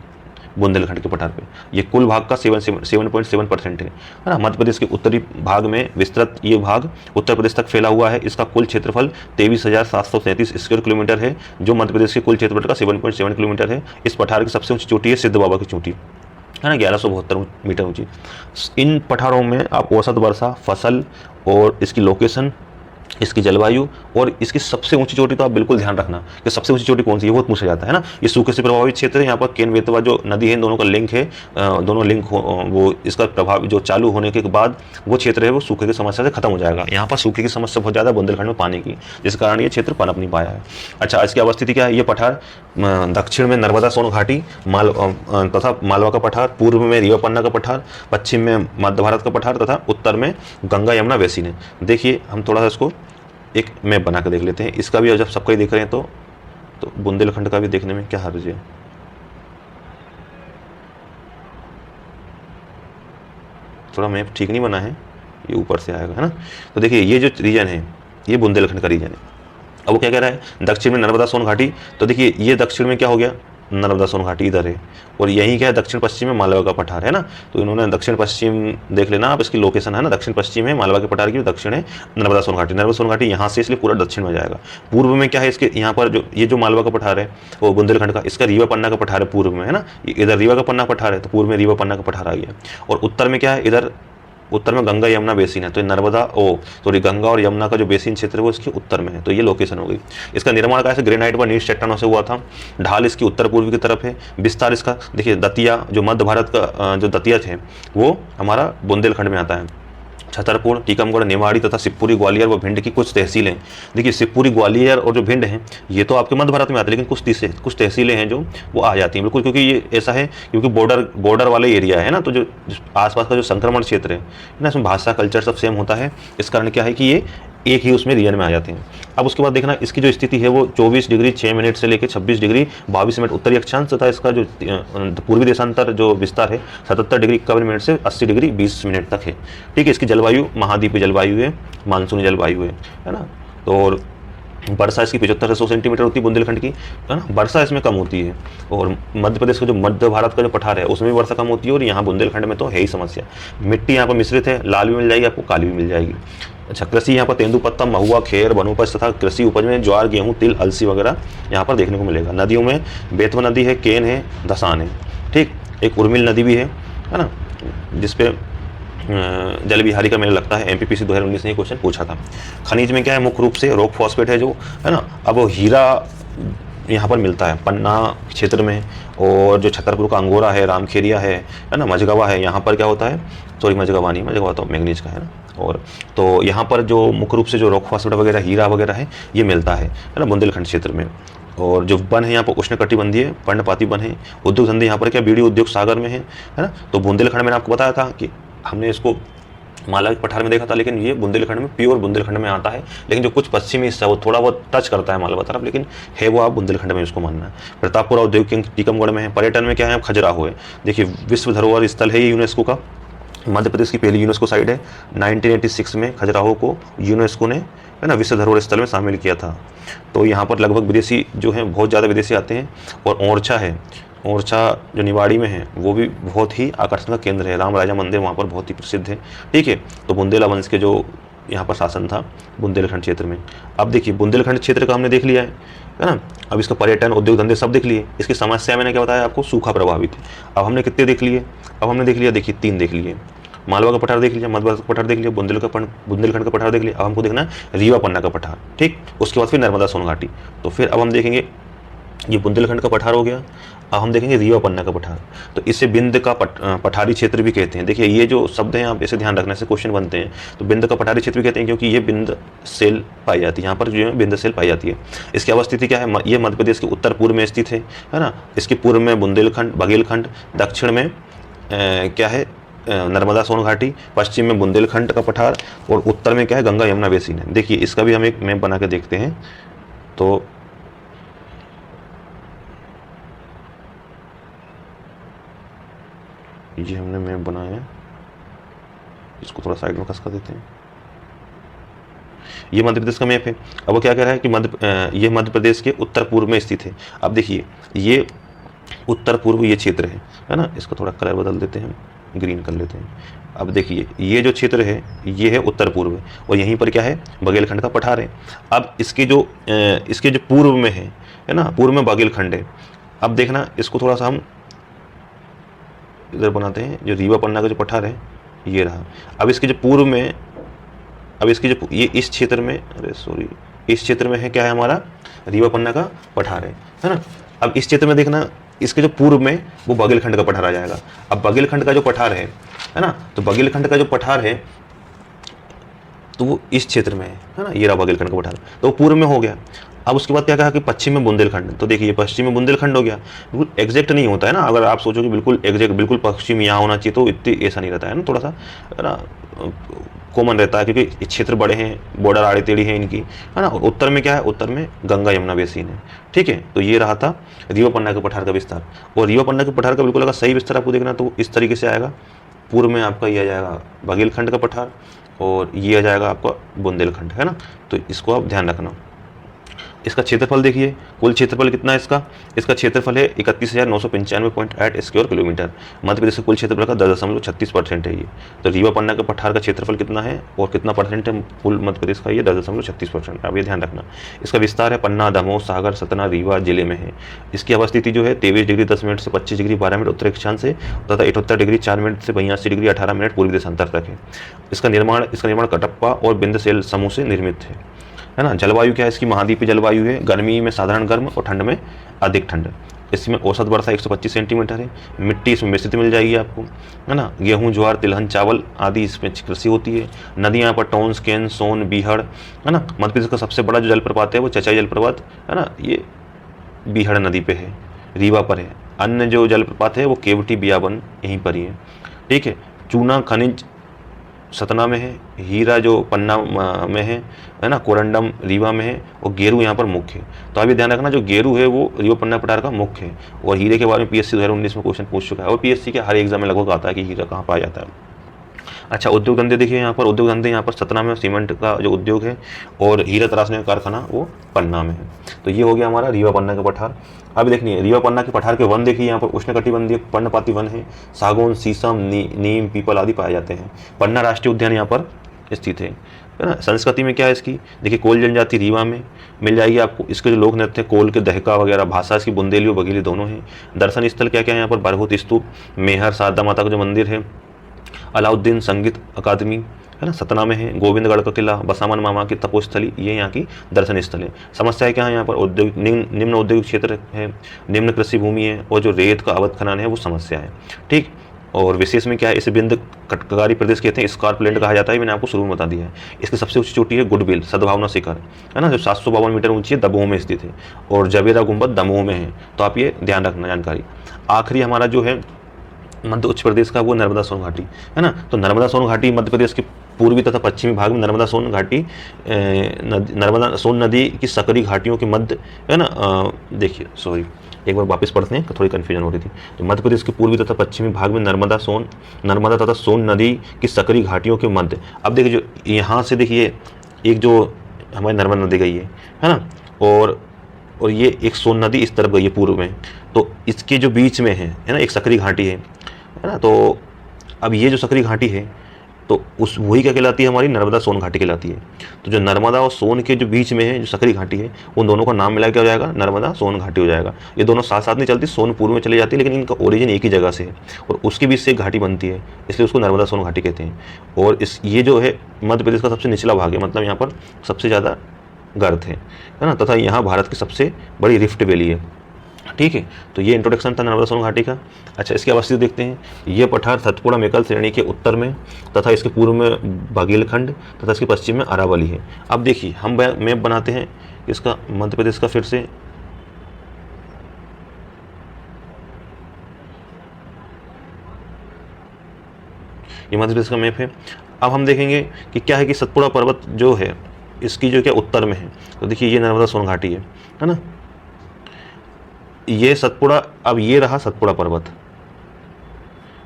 बुंदेलखंड के पठार पे। ये कुल भाग का 7.7% है ना। मध्य प्रदेश के उत्तरी भाग में विस्तृत ये भाग उत्तर प्रदेश तक फैला हुआ है। इसका कुल क्षेत्रफल 23,737 स्क्वायर किलोमीटर है, जो मध्य प्रदेश के कुल क्षेत्रफल का 7.7 किलोमीटर है। इस पठार की सबसे ऊंची चोटी है सिद्ध बाबा की चोटी, है ना, 1172 मीटर ऊंची। इन पठारों में आप औसत वर्षा, फसल और इसकी लोकेशन, इसकी जलवायु और इसकी सबसे ऊंची चोटी, तो आप बिल्कुल ध्यान रखना कि सबसे ऊंची चोटी कौन सी है, वो पूछा जाता है ना। ये सूखे से प्रभावित क्षेत्र है। यहाँ पर केन बेतवा जो नदी है, इन दोनों का लिंक है, दोनों लिंक वो इसका प्रभाव जो चालू होने के बाद वो क्षेत्र है वो सूखे की समस्या से खत्म हो जाएगा। यहाँ पर सूखे की समस्या बहुत ज़्यादा, बुंदेलखंड में पानी की, जिस कारण ये क्षेत्र पनप नहीं पाया है। अच्छा, इसकी अवस्थिति क्या है, ये पठार दक्षिण में नर्मदा सोन घाटी तथा मालवा का पठार, पूर्व में रीवा पन्ना का पठार, पश्चिम में मध्य भारत का पठार तथा उत्तर में गंगा यमुना बेसिन है। देखिए हम थोड़ा सा इसको एक मैप बना कर देख लेते हैं। इसका भी जब सबका ही देख रहे हैं तो बुंदेलखंड का भी देखने में क्या हर्ज है। थोड़ा मैप ठीक नहीं बना है, ये ऊपर से आएगा, है ना। तो देखिए ये जो रीजन है ये बुंदेलखंड का रीजन है। अब वो क्या कह रहा है, दक्षिण में नर्मदा सोन घाटी। तो देखिए ये दक्षिण में क्या हो गया, नर्मदा सोन घाटी इधर है, और यही क्या है, दक्षिण पश्चिम में मालवा का पठार, है ना। तो इन्होंने दक्षिण पश्चिम देख लेना आप, इसकी लोकेशन है ना, दक्षिण पश्चिम है मालवा के पठार की, दक्षिण है नर्मदा सोन घाटी। नर्मदा सोन घाटी यहाँ से, इसलिए पूरा दक्षिण में जाएगा। पूर्व में क्या है, इसके यहाँ पर जो ये जो मालवा का पठार है वो बुंदेलखंड का, इसका रीवा पन्ना का पठार है पूर्व में, है ना। इधर रीवा का पन्ना पठार है, तो पूर्व में रीवा पन्ना का पठार आ गया। और उत्तर में क्या है, इधर उत्तर में गंगा यमुना बेसिन है, तो नर्मदा गंगा और यमुना का जो बेसिन क्षेत्र है वो इसके उत्तर में है। तो ये लोकेशन हो गई। इसका निर्माण कैसे, ग्रेनाइट व नीच चट्टानों से हुआ था। ढाल इसकी उत्तर पूर्व की तरफ है। विस्तार इसका देखिए, दतिया जो मध्य भारत का जो दतिया है वो हमारा बुंदेलखंड में आता है। छतरपुर, टीकमगढ़, निमाड़ी तथा शिवपुरी, ग्वालियर व भिंड की कुछ तहसीलें। देखिए शिवपुरी, ग्वालियर और जो भिंड हैं ये तो आपके मध्य भारत में आते हैं, लेकिन कुछ तहसीलें हैं जो वो आ जाती हैं बिल्कुल, क्योंकि ये ऐसा है क्योंकि बॉर्डर वाले एरिया है ना। तो जो आसपास का जो संक्रमण क्षेत्र है ना, इसमें भाषा कल्चर सब सेम होता है। इस कारण क्या है कि ये एक ही उसमें रीजन में आ जाते हैं। अब उसके बाद देखना इसकी जो स्थिति है वो 24 डिग्री 6 मिनट से लेकर 26 डिग्री 22 मिनट उत्तरी अक्षांश तथा इसका जो पूर्वी देशांतर जो विस्तार है 77 डिग्री 51 मिनट से 80 डिग्री 20 मिनट तक है। ठीक है, इसकी जलवायु महाद्वीपीय जलवायु है, मानसूनी जलवायु है ना। तो और वर्षा इसकी 75 से 100 सेंटीमीटर होती है बुंदेलखंड की, है ना। वर्षा इसमें कम होती है। और मध्य प्रदेश का जो मध्य भारत का जो पठार है उसमें भी वर्षा कम होती है, और यहाँ बुंदेलखंड में तो है ही समस्या। मिट्टी यहाँ पर मिश्रित है, लाल भी मिल जाएगी आपको, काली भी मिल जाएगी। अच्छा, कृषि यहाँ पर तेंदुपत्ता, महुआ, खेर, वनोपज तथा कृषि उपज में ज्वार, गेहूँ, तिल, अलसी वगैरह यहाँ पर देखने को मिलेगा। नदियों में बेतवा नदी है, केन है, धसान है। ठीक, एक उर्मिल नदी भी है ना, जिसपे जल विहारी का मेला लगता है। MPPC 2019 ने क्वेश्चन पूछा था। खनिज में क्या है, मुख्य रूप से रॉक फॉस्फेट है जो, है ना। अब हीरा यहाँ पर मिलता है पन्ना क्षेत्र में, और जो छतरपुर का अंगोरा है, रामखेरिया है ना, मझगवा है, यहाँ पर क्या होता है, सॉरी मझगवा नहीं, मझगवा तो मैंगनीज का है ना। और तो यहाँ पर जो मुख्य रूप से जो रॉक फास्फेट वगैरह, हीरा वगैरह है, ये मिलता है ना बुंदेलखंड क्षेत्र में। और जो वन है यहाँ पर उष्णकटिबंधीय पर्णपाती वन है। उद्योग धंधे यहाँ पर क्या, बीड़ी उद्योग सागर में है ना। तो बुंदेलखंड मैंने आपको बताया था कि हमने इसको मालवा के पठार में देखा था, लेकिन ये बुंदेलखंड में, प्योर बुंदेलखंड में आता है। लेकिन जो कुछ पश्चिमी हिस्सा वो थोड़ा बहुत टच करता है मालवा तरफ, लेकिन है वो आप बुंदेलखंड में इसको मानना है। प्रतापपुर औद्योगिक टीकमगढ़ में है। पर्यटन में क्या है, खजुराहो है। देखिए विश्व धरोहर स्थल है ये यूनेस्को का, मध्य प्रदेश की पहली यूनेस्को साइट है। 1986 में खजुराहो को यूनेस्को ने है ना विश्व धरोहर स्थल में शामिल किया था। तो यहाँ पर लगभग विदेशी जो हैं, बहुत ज़्यादा विदेशी आते हैं। और ओरछा है, ओरछा जो निवाड़ी में है, वो भी बहुत ही आकर्षण का केंद्र है। राम राजा मंदिर वहाँ पर बहुत ही प्रसिद्ध है। ठीक है, तो बुंदेला वंश के जो यहाँ पर शासन था बुंदेलखंड क्षेत्र में। अब देखिए बुंदेलखंड क्षेत्र का हमने देख लिया है ना। अब इसका पर्यटन, उद्योग धंधे सब देख लिए। इसकी समस्या मैंने क्या बताया आपको, सूखा प्रभावित है। अब हमने कितने देख लिए, अब हमने देख लिया, देखिए 3 देख लिए। मालवा का पठार देख लिया, मधुबन का पठार देख लिया, बुंदेलखंड का पठार देख लिया। अब हमको देखना है रीवा पन्ना का पठार। ठीक, उसके बाद फिर नर्मदा सोन घाटी। तो फिर अब हम देखेंगे, ये बुंदेलखंड का पठार हो गया। अब हम देखेंगे रीवा पन्ना का पठार। तो इसे बिंद का पठारी क्षेत्र भी कहते हैं। देखिए ये जो शब्द हैं आप इसे ध्यान रखने से क्वेश्चन बनते हैं। तो बिंद का पठारी क्षेत्र भी कहते हैं क्योंकि ये बिंद सेल पाई जाती है, यहाँ पर जो है बिंद सेल पाई जाती है। इसकी अवस्थिति क्या है, ये मध्य प्रदेश के उत्तर पूर्व में स्थित है ना। इसके पूर्व में बुंदेलखंड, बघेलखंड, दक्षिण में क्या है, नर्मदा सोन घाटी, पश्चिम में बुंदेलखंड का पठार, और उत्तर में क्या है, गंगा यमुना बेसिन है। देखिए इसका भी हम एक मैप बना के देखते हैं। तो ये हमने मैप बनाया है, इसको थोड़ा साइड में खस कर देते हैं। ये मध्य प्रदेश का मैप है। अब वो क्या कह रहा है कि ये मध्य प्रदेश के उत्तर पूर्व में स्थित है। अब देखिए ये उत्तर पूर्व ये क्षेत्र है ना। इसका थोड़ा कलर बदल देते हैं, ग्रीन कर लेते हैं। अब देखिए ये जो क्षेत्र है ये है उत्तर पूर्व, और यहीं पर क्या है, बघेलखंड का पठार है। अब इसके जो पूर्व में है ना, पूर्व में बघेलखंड है। अब देखना इसको थोड़ा सा हम इधर बनाते हैं। जो रीवा पन्ना का जो पठार है ये रहा। अब इसके जो पूर्व में, अब इसके जो ये इस क्षेत्र में, अरे सॉरी, इस क्षेत्र में है क्या है हमारा, रीवा पन्ना का पठार है ना। अब इस क्षेत्र में देखना, इसके जो पूर्व में वो बघेलखंड का पठार आ जाएगा। अब बघेलखंड का जो पठार है ना, तो बघेलखंड का जो पठार है तो वो इस क्षेत्र में है ना। ये रहा बघेलखंड का पठार, तो वो पूर्व में हो गया। अब उसके बाद क्या कहा कि पश्चिम में बुंदेलखंड। तो देखिए पश्चिम में बुंदेलखंड हो गया। बिल्कुल एग्जैक्ट नहीं होता है ना, अगर आप सोचो कि बिल्कुल एग्जैक्ट बिल्कुल पश्चिम यहाँ होना चाहिए, तो इतनी ऐसा नहीं रहता है ना, थोड़ा सा है ना कॉमन रहता है, क्योंकि क्षेत्र बड़े हैं, बॉर्डर आड़ी टेढ़ी है इनकी, है ना। उत्तर में क्या है, उत्तर में गंगा यमुना बेसिन है। ठीक है, तो ये रहा था रीवा पन्ना के पठार का विस्तार। और रीवा पन्ना के पठार का बिल्कुल अगर सही विस्तार आपको देखना तो इस तरीके से आएगा। पूर्व में आपका ये आ जाएगा बघेलखंड का पठार, और ये आ जाएगा आपका बुंदेलखंड, है ना। तो इसको आप ध्यान रखना। इसका क्षेत्रफल देखिए, कुल क्षेत्रफल कितना है इसका क्षेत्रफल है 31,995.8 स्क्वायर किलोमीटर। मध्य प्रदेश के कुल क्षेत्रफल का 10.36% है ये। तो रीवा पन्ना के पठार का क्षेत्रफल कितना है और कितना परसेंट है कुल मध्य प्रदेश का, ये 10.36%। आप ये ध्यान रखना। इसका विस्तार है पन्ना, दमोह, सागर, सतना, रीवा जिले में है। इसकी अवस्थिति जो है 23 डिग्री 10 मिनट से 25 डिग्री 12 मिनट उत्तर अक्षांश से, तथा 78 डिग्री 4 मिनट से 82 डिग्री 18 मिनट पूर्वी देशांतर तक है। इसका निर्माण कटप्पा और बिंद सेल समूह से निर्मित है ना। जलवायु क्या है इसकी, महाद्वीपीय जलवायु है। गर्मी में साधारण गर्म और ठंड में अधिक ठंड। इसमें औसत वर्षा 125 सेंटीमीटर है। मिट्टी इसमें मिश्रित मिल जाएगी आपको, है ना। गेहूं, ज्वार, तिलहन, चावल आदि इसमें कृषि होती है। नदियाँ पर टोंस, केन, सोन, बीहड़, है ना। मध्य प्रदेश का सबसे बड़ा जो जलप्रपात है वो चचाई जलप्रपात, है ना, ये बीहड़ नदी पे है, रीवा पर है। अन्य जो जलप्रपात है वो केवटी, बियाबन यहीं पर ही है। ठीक है, चूना खनिज सतना में है, हीरा जो पन्ना में है ना, कोरंडम रीवा में है, और गेरू यहाँ पर मुख्य है। तो आप ये ध्यान रखना, जो गेरू है वो रीवा पन्ना पठार का मुख्य है। और हीरे के बारे में PSC 2019 में क्वेश्चन पूछ चुका है, और PSC के हर एग्जाम में लगभग आता है कि हीरा कहाँ पाया जाता है। अच्छा, उद्योग धंधे देखिए, यहाँ पर उद्योग धंधे, यहाँ पर सतना में सीमेंट का जो उद्योग है, और हीरा तराशने का कारखाना वो पन्ना में है। तो ये हो गया हमारा रीवा पन्ना का पठार। अब देखिए रीवा पन्ना के पठार के वन देखिए, यहाँ पर उष्णकटिबंधीय पर्णपाती वन है। सागौन, शीशम, नीम, पीपल आदि पाए जाते हैं। पन्ना राष्ट्रीय उद्यान यहाँ पर स्थित है ना। संस्कृति में क्या है इसकी, देखिए कोल जनजाति रीवा में मिल जाएगी आपको। इसके जो लोक नृत्य, कोल के दहका वगैरह, भाषा इसकी बुंदेली और बघेली दोनों हैं। दर्शन स्थल क्या क्या है यहाँ पर, बरहुत स्तूप, मेहर, शारदा माता का जो मंदिर है, अलाउद्दीन संगीत अकादमी है ना, सतना में है। गोविंदगढ़ का किला, बसामन मामा की तपोस्थली, ये यहाँ की दर्शनीय स्थल है। समस्याएं क्या है यहाँ पर? औद्योगिक निम्न औद्योगिक क्षेत्र है, निम्न कृषि भूमि है, और जो रेत का अवैध खनन है वो समस्या है। ठीक, और विशेष में क्या है, इसे बिंद कटकारी प्रदेश कहते हैं, स्कारपलैंड कहा जाता है, मैंने आपको शुरू में बता दिया है। इसकी सबसे ऊंची चोटी है गुडविल सद्भावना शिखर, है ना, जो 752 मीटर ऊंची है, दमोह में स्थित है, और जवेरा गुंबद दमोह में है। तो आप ये ध्यान रखना जानकारी। आखिरी हमारा जो है मध्य उच्च प्रदेश का, वो नर्मदा सोन घाटी है ना। तो नर्मदा सोन घाटी मध्य प्रदेश के पूर्वी तथा पश्चिमी भाग में नर्मदा सोन घाटी, नर्मदा सोन नदी की सकरी घाटियों के मध्य, है ना, देखिए सॉरी एक बार वापस पढ़ते हैं, थोड़ी कन्फ्यूजन हो रही थी। तो मध्य प्रदेश के पूर्वी तथा पश्चिमी भाग में नर्मदा तथा सोन नदी की सकरी घाटियों के मध्य। अब देखिए जो यहाँ से देखिए एक जो हमारी नर्मदा नदी गई है ना, और ये एक सोन नदी इस तरफ गई है पूर्व में, तो इसके जो बीच में है ना, एक सकरी घाटी है ना। तो अब ये जो सकरी घाटी है, तो उस वही क्या कहलाती है, हमारी नर्मदा सोन घाटी कहलाती है। तो जो नर्मदा और सोन के जो बीच में है, जो सकरी घाटी है, उन दोनों का नाम मिला क्या हो जाएगा, नर्मदा सोन घाटी हो जाएगा। ये दोनों साथ साथ नहीं चलती, सोन पूर्व में चली जाती है, लेकिन इनका ओरिजिन एक ही जगह से है, और उसके बीच से एक घाटी बनती है, इसलिए उसको नर्मदा सोन घाटी कहते हैं। और ये जो है मध्य प्रदेश का सबसे निचला भाग है, मतलब यहाँ पर सबसे ज़्यादा गर्त है ना, तथा यहाँ भारत की सबसे बड़ी रिफ्ट वैली है। ठीक है, तो ये इंट्रोडक्शन था नर्मदा सोन घाटी का। अच्छा, इसकी अवस्थिति देखते हैं। ये पठार सतपुड़ा मेकल श्रेणी के उत्तर में तथा इसके पूर्व में बागेलखंड तथा इसके पश्चिम में अरावली है। अब देखिए हम मैप बनाते हैं इसका मध्य प्रदेश का, फिर से ये मध्य प्रदेश का मैप है। अब हम देखेंगे कि क्या है कि सतपुड़ा पर्वत जो है इसकी जो क्या उत्तर में है। तो देखिए ये नर्मदा सोन घाटी है ना, ये सतपुड़ा, अब ये रहा सतपुड़ा पर्वत,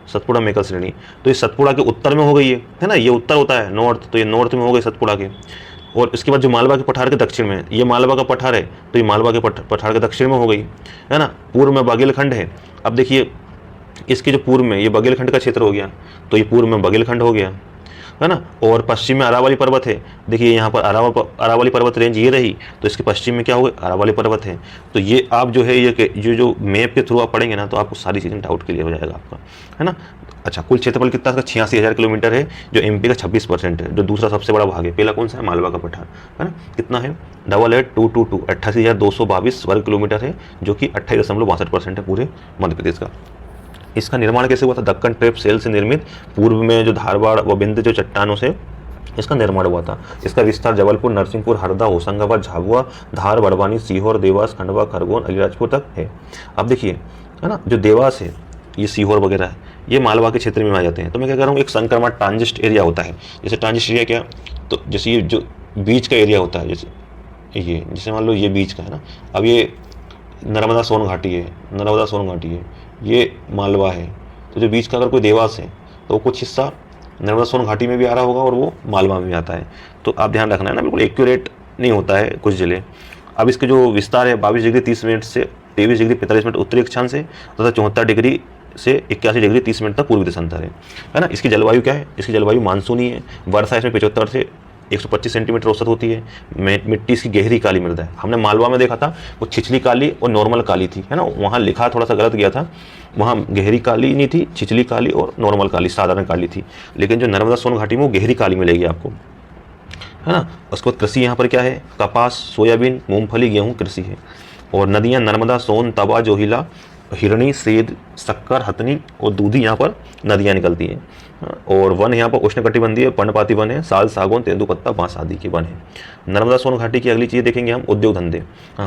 सतपुड़ा मेकल श्रेणी। तो ये सतपुड़ा के उत्तर में हो गई है ना, ये उत्तर होता है नॉर्थ, तो ये नॉर्थ में हो गई सतपुड़ा के। और इसके बाद जो मालवा के पठार के दक्षिण में, ये मालवा का पठार है, तो ये मालवा के पठार के दक्षिण में हो गई है ना। पूर्व में बागेलखंड है। अब देखिए इसके जो पूर्व में ये बागेलखंड का क्षेत्र हो गया, तो ये पूर्व में बागेलखंड हो गया है ना। और पश्चिम में अरावली पर्वत है। देखिए यहाँ पर अरावली पर्वत रेंज ये रही, तो इसके पश्चिम में क्या होगा, अरावली पर्वत है। तो ये आप जो है ये जो मैप के थ्रू आप पढ़ेंगे ना, तो आपको सारी चीज़ें डाउट क्लियर हो जाएगा आपका, है ना। अच्छा, कुल क्षेत्रफल कितना था, 86,000 किलोमीटर है, जो एमपी का 26% है। जो दूसरा सबसे बड़ा भाग है, पहला कौन सा है, मालवा का पठार, है ना। कितना है, 88,222 88,222 वर्ग किलोमीटर है, जो कि 28.62% है पूरे मध्य प्रदेश का। इसका निर्माण कैसे हुआ था, दक्कन ट्रेप सेल से निर्मित पूर्व में जो धारवाड़ व बिंद जो चट्टानों से इसका निर्माण हुआ था। इसका विस्तार जबलपुर, नरसिंहपुर, हरदा, होशंगाबाद, झाबुआ, धार, बड़वानी, सीहोर, देवास, खंडवा, खरगोन, अलीराजपुर तक है। अब देखिए है ना, जो देवास है, ये सीहोर वगैरह है, ये मालवा के क्षेत्र में आ जाते हैं। तो मैं क्या कह रहा हूँ, एक संक्रमण ट्रांजिस्ट एरिया होता है। जैसे ट्रांजिस्ट एरिया क्या, तो जैसे ये जो बीच का एरिया होता है, जैसे मान लो ये बीच का है ना। अब ये नर्मदा सोन घाटी है, ये मालवा है, तो जो बीच का अगर कोई देवास है, तो कुछ हिस्सा नर्मदा सोन घाटी में भी आ रहा होगा और वो मालवा में भी आता है। तो आप ध्यान रखना है ना, बिल्कुल एक्यूरेट नहीं होता है कुछ जिले। अब इसके जो विस्तार है, 22 डिग्री 30 मिनट से 23 डिग्री 45 मिनट उत्तरी अक्षांश से, तथा 74 डिग्री से 81 डिग्री 30 मिनट तक पूर्वी देशांतर है ना। इसकी जलवायु क्या है, इसकी जलवायु मानसूनी है। वर्षा इसमें 75 से 125 सेंटीमीटर औसत होती है। मिट्टी इसकी गहरी काली मृदा है। हमने मालवा में देखा था वो छिछली काली और नॉर्मल काली थी, है ना। वहाँ लिखा थोड़ा सा गलत गया था, वहाँ गहरी काली नहीं थी, छिछली काली और नॉर्मल काली, साधारण काली थी। लेकिन जो नर्मदा सोन घाटी में वो गहरी काली मिलेगी आपको, है ना। उसके बाद कृषि यहाँ पर क्या है, कपास, सोयाबीन, मूंगफली, गेहूँ कृषि है। और नदियाँ नर्मदा, सोन, तवा, जोहिला, हिरणी, सेद, शक्कर, हथनी और दूधी यहाँ पर नदियाँ निकलती हैं। और वन यहाँ पर उष्णकटिबंधीय पर्णपाती वन है, साल, सागौन, तेंदुपत्ता, बांस आदि के वन है। नर्मदा सोन घाटी की अगली चीज़ देखेंगे हम, उद्योग धंधे।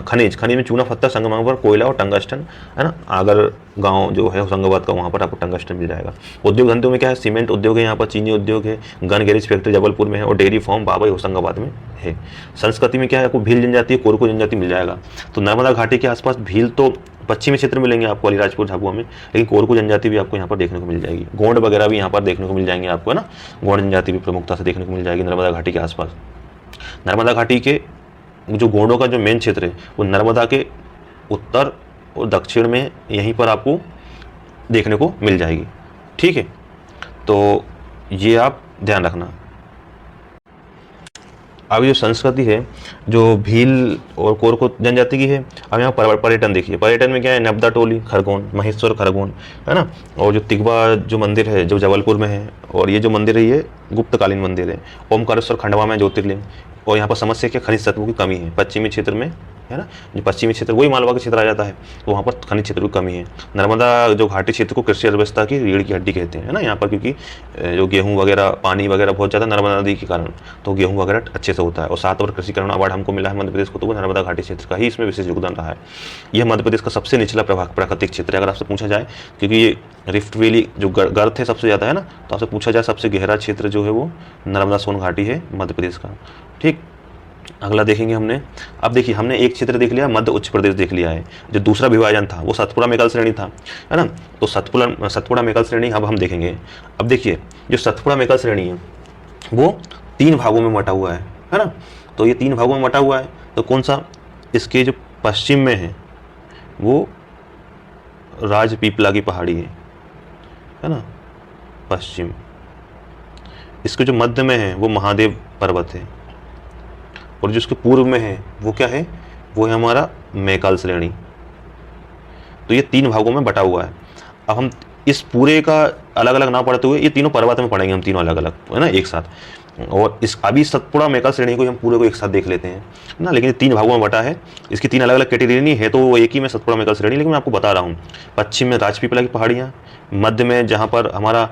खनिज में चूना पत्थर, संगमरमर पर कोयला और टंगस्टन, है ना। आगर गांव जो है होशंगाबाद का, वहाँ पर आपको टंगस्टन मिल जाएगा। उद्योग धंधों में क्या है, सीमेंट उद्योग है यहाँ पर, चीनी उद्योग है, गन गैरेज फैक्ट्री जबलपुर में है, और डेयरी फार्म बाबई होशंगाबाद में है। संस्कृति में क्या है, आपको भील जनजाति, कोरकू जनजाति मिल जाएगा। तो नर्मदा घाटी के आसपास भील तो पश्चिमी क्षेत्र में मिलेंगे आपको, अलीराजपुर, झाबुआ में, लेकिन कोरकू जनजाति भी आपको यहाँ पर देखने को मिल जाएगी। गोंड वगैरह भी यहाँ पर देखने को मिल जाएंगे आपको, है ना। गोंड जनजाति भी प्रमुखता से देखने को मिल जाएगी नर्मदा घाटी के आसपास। नर्मदा घाटी के जो गोंडों का जो मेन क्षेत्र है, वो नर्मदा के उत्तर और दक्षिण में यहीं पर आपको देखने को मिल जाएगी। ठीक है, तो ये आप ध्यान रखना। अब जो संस्कृति है जो भील और कोरको जनजाति की है। अब यहाँ पर्यटन देखिए, पर्यटन में क्या है, नब्दा टोली खरगोन, महेश्वर खरगोन, है ना। और जो तिगवा जो मंदिर है जो जबलपुर में है, और ये जो मंदिर है ये गुप्तकालीन मंदिर है। ओमकारेश्वर खंडवा में ज्योतिर्लिंग। और यहाँ पर समस्या क्या, खनिज तत्वों की कमी है पश्चिमी क्षेत्र में, है ना। जो पश्चिमी क्षेत्र वही मालवा का क्षेत्र आ जाता है, तो वहाँ पर खनिज क्षेत्र की कमी है। नर्मदा जो घाटी क्षेत्र को कृषि अर्थव्यवस्था की रीढ़ की हड्डी कहते हैं, है ना। यहाँ पर क्योंकि जो गेहूँ वगैरह, पानी वगैरह बहुत ज़्यादा नर्मदा नदी के कारण, तो गेहूँ वगैरह अच्छे से होता है। और 7 वर्ष कृषिकरण अवार्ड हमको मिला है मध्य प्रदेश को, तो वो नर्मदा घाटी क्षेत्र का ही इसमें विशेष योगदान रहा है। यह मध्य प्रदेश का सबसे निचला प्राकृतिक क्षेत्र है अगर आपसे पूछा जाए, क्योंकि ये रिफ्ट वैली जो गर्त है सबसे ज़्यादा, है ना। तो आपसे पूछा जाए सबसे गहरा क्षेत्र जो है वो नर्मदा सोन घाटी है मध्य प्रदेश का। ठीक, अगला देखेंगे हमने। अब देखिए हमने एक क्षेत्र देख लिया, मध्य उच्च प्रदेश देख लिया है। जो दूसरा विभाजन था वो सतपुड़ा मेकल श्रेणी था, है ना। तो सतपुड़ा मेकल श्रेणी अब हम देखेंगे। अब देखिए जो सतपुड़ा मेकल श्रेणी है वो 3 भागों में बटा हुआ है ना। तो ये 3 भागों में बटा हुआ है। तो कौन सा, इसके जो पश्चिम में है वो राजपीपला की पहाड़ी है ना, पश्चिम। इसके जो मध्य में है वो महादेव पर्वत है, और जो उसके पूर्व में है वो क्या है, वो है हमारा मैकाल श्रेणी। तो ये 3 भागों में बटा हुआ है। अब हम इस पूरे का अलग अलग ना पढ़ते हुए ये तीनों पर्वत में पढ़ेंगे हम, तीनों अलग अलग, है ना, एक साथ। और इस अभी सतपुड़ा मैकाल श्रेणी को हम पूरे को एक साथ देख लेते हैं ना। लेकिन 3 भागों में बटा है, इसकी 3 अलग अलग कैटेगरी नहीं है, तो वो एक ही में सतपुड़ा मैकाल श्रेणी। लेकिन मैं आपको बता रहा हूँ, पश्चिम में राजपीपला की पहाड़ियाँ, मध्य में जहाँ पर हमारा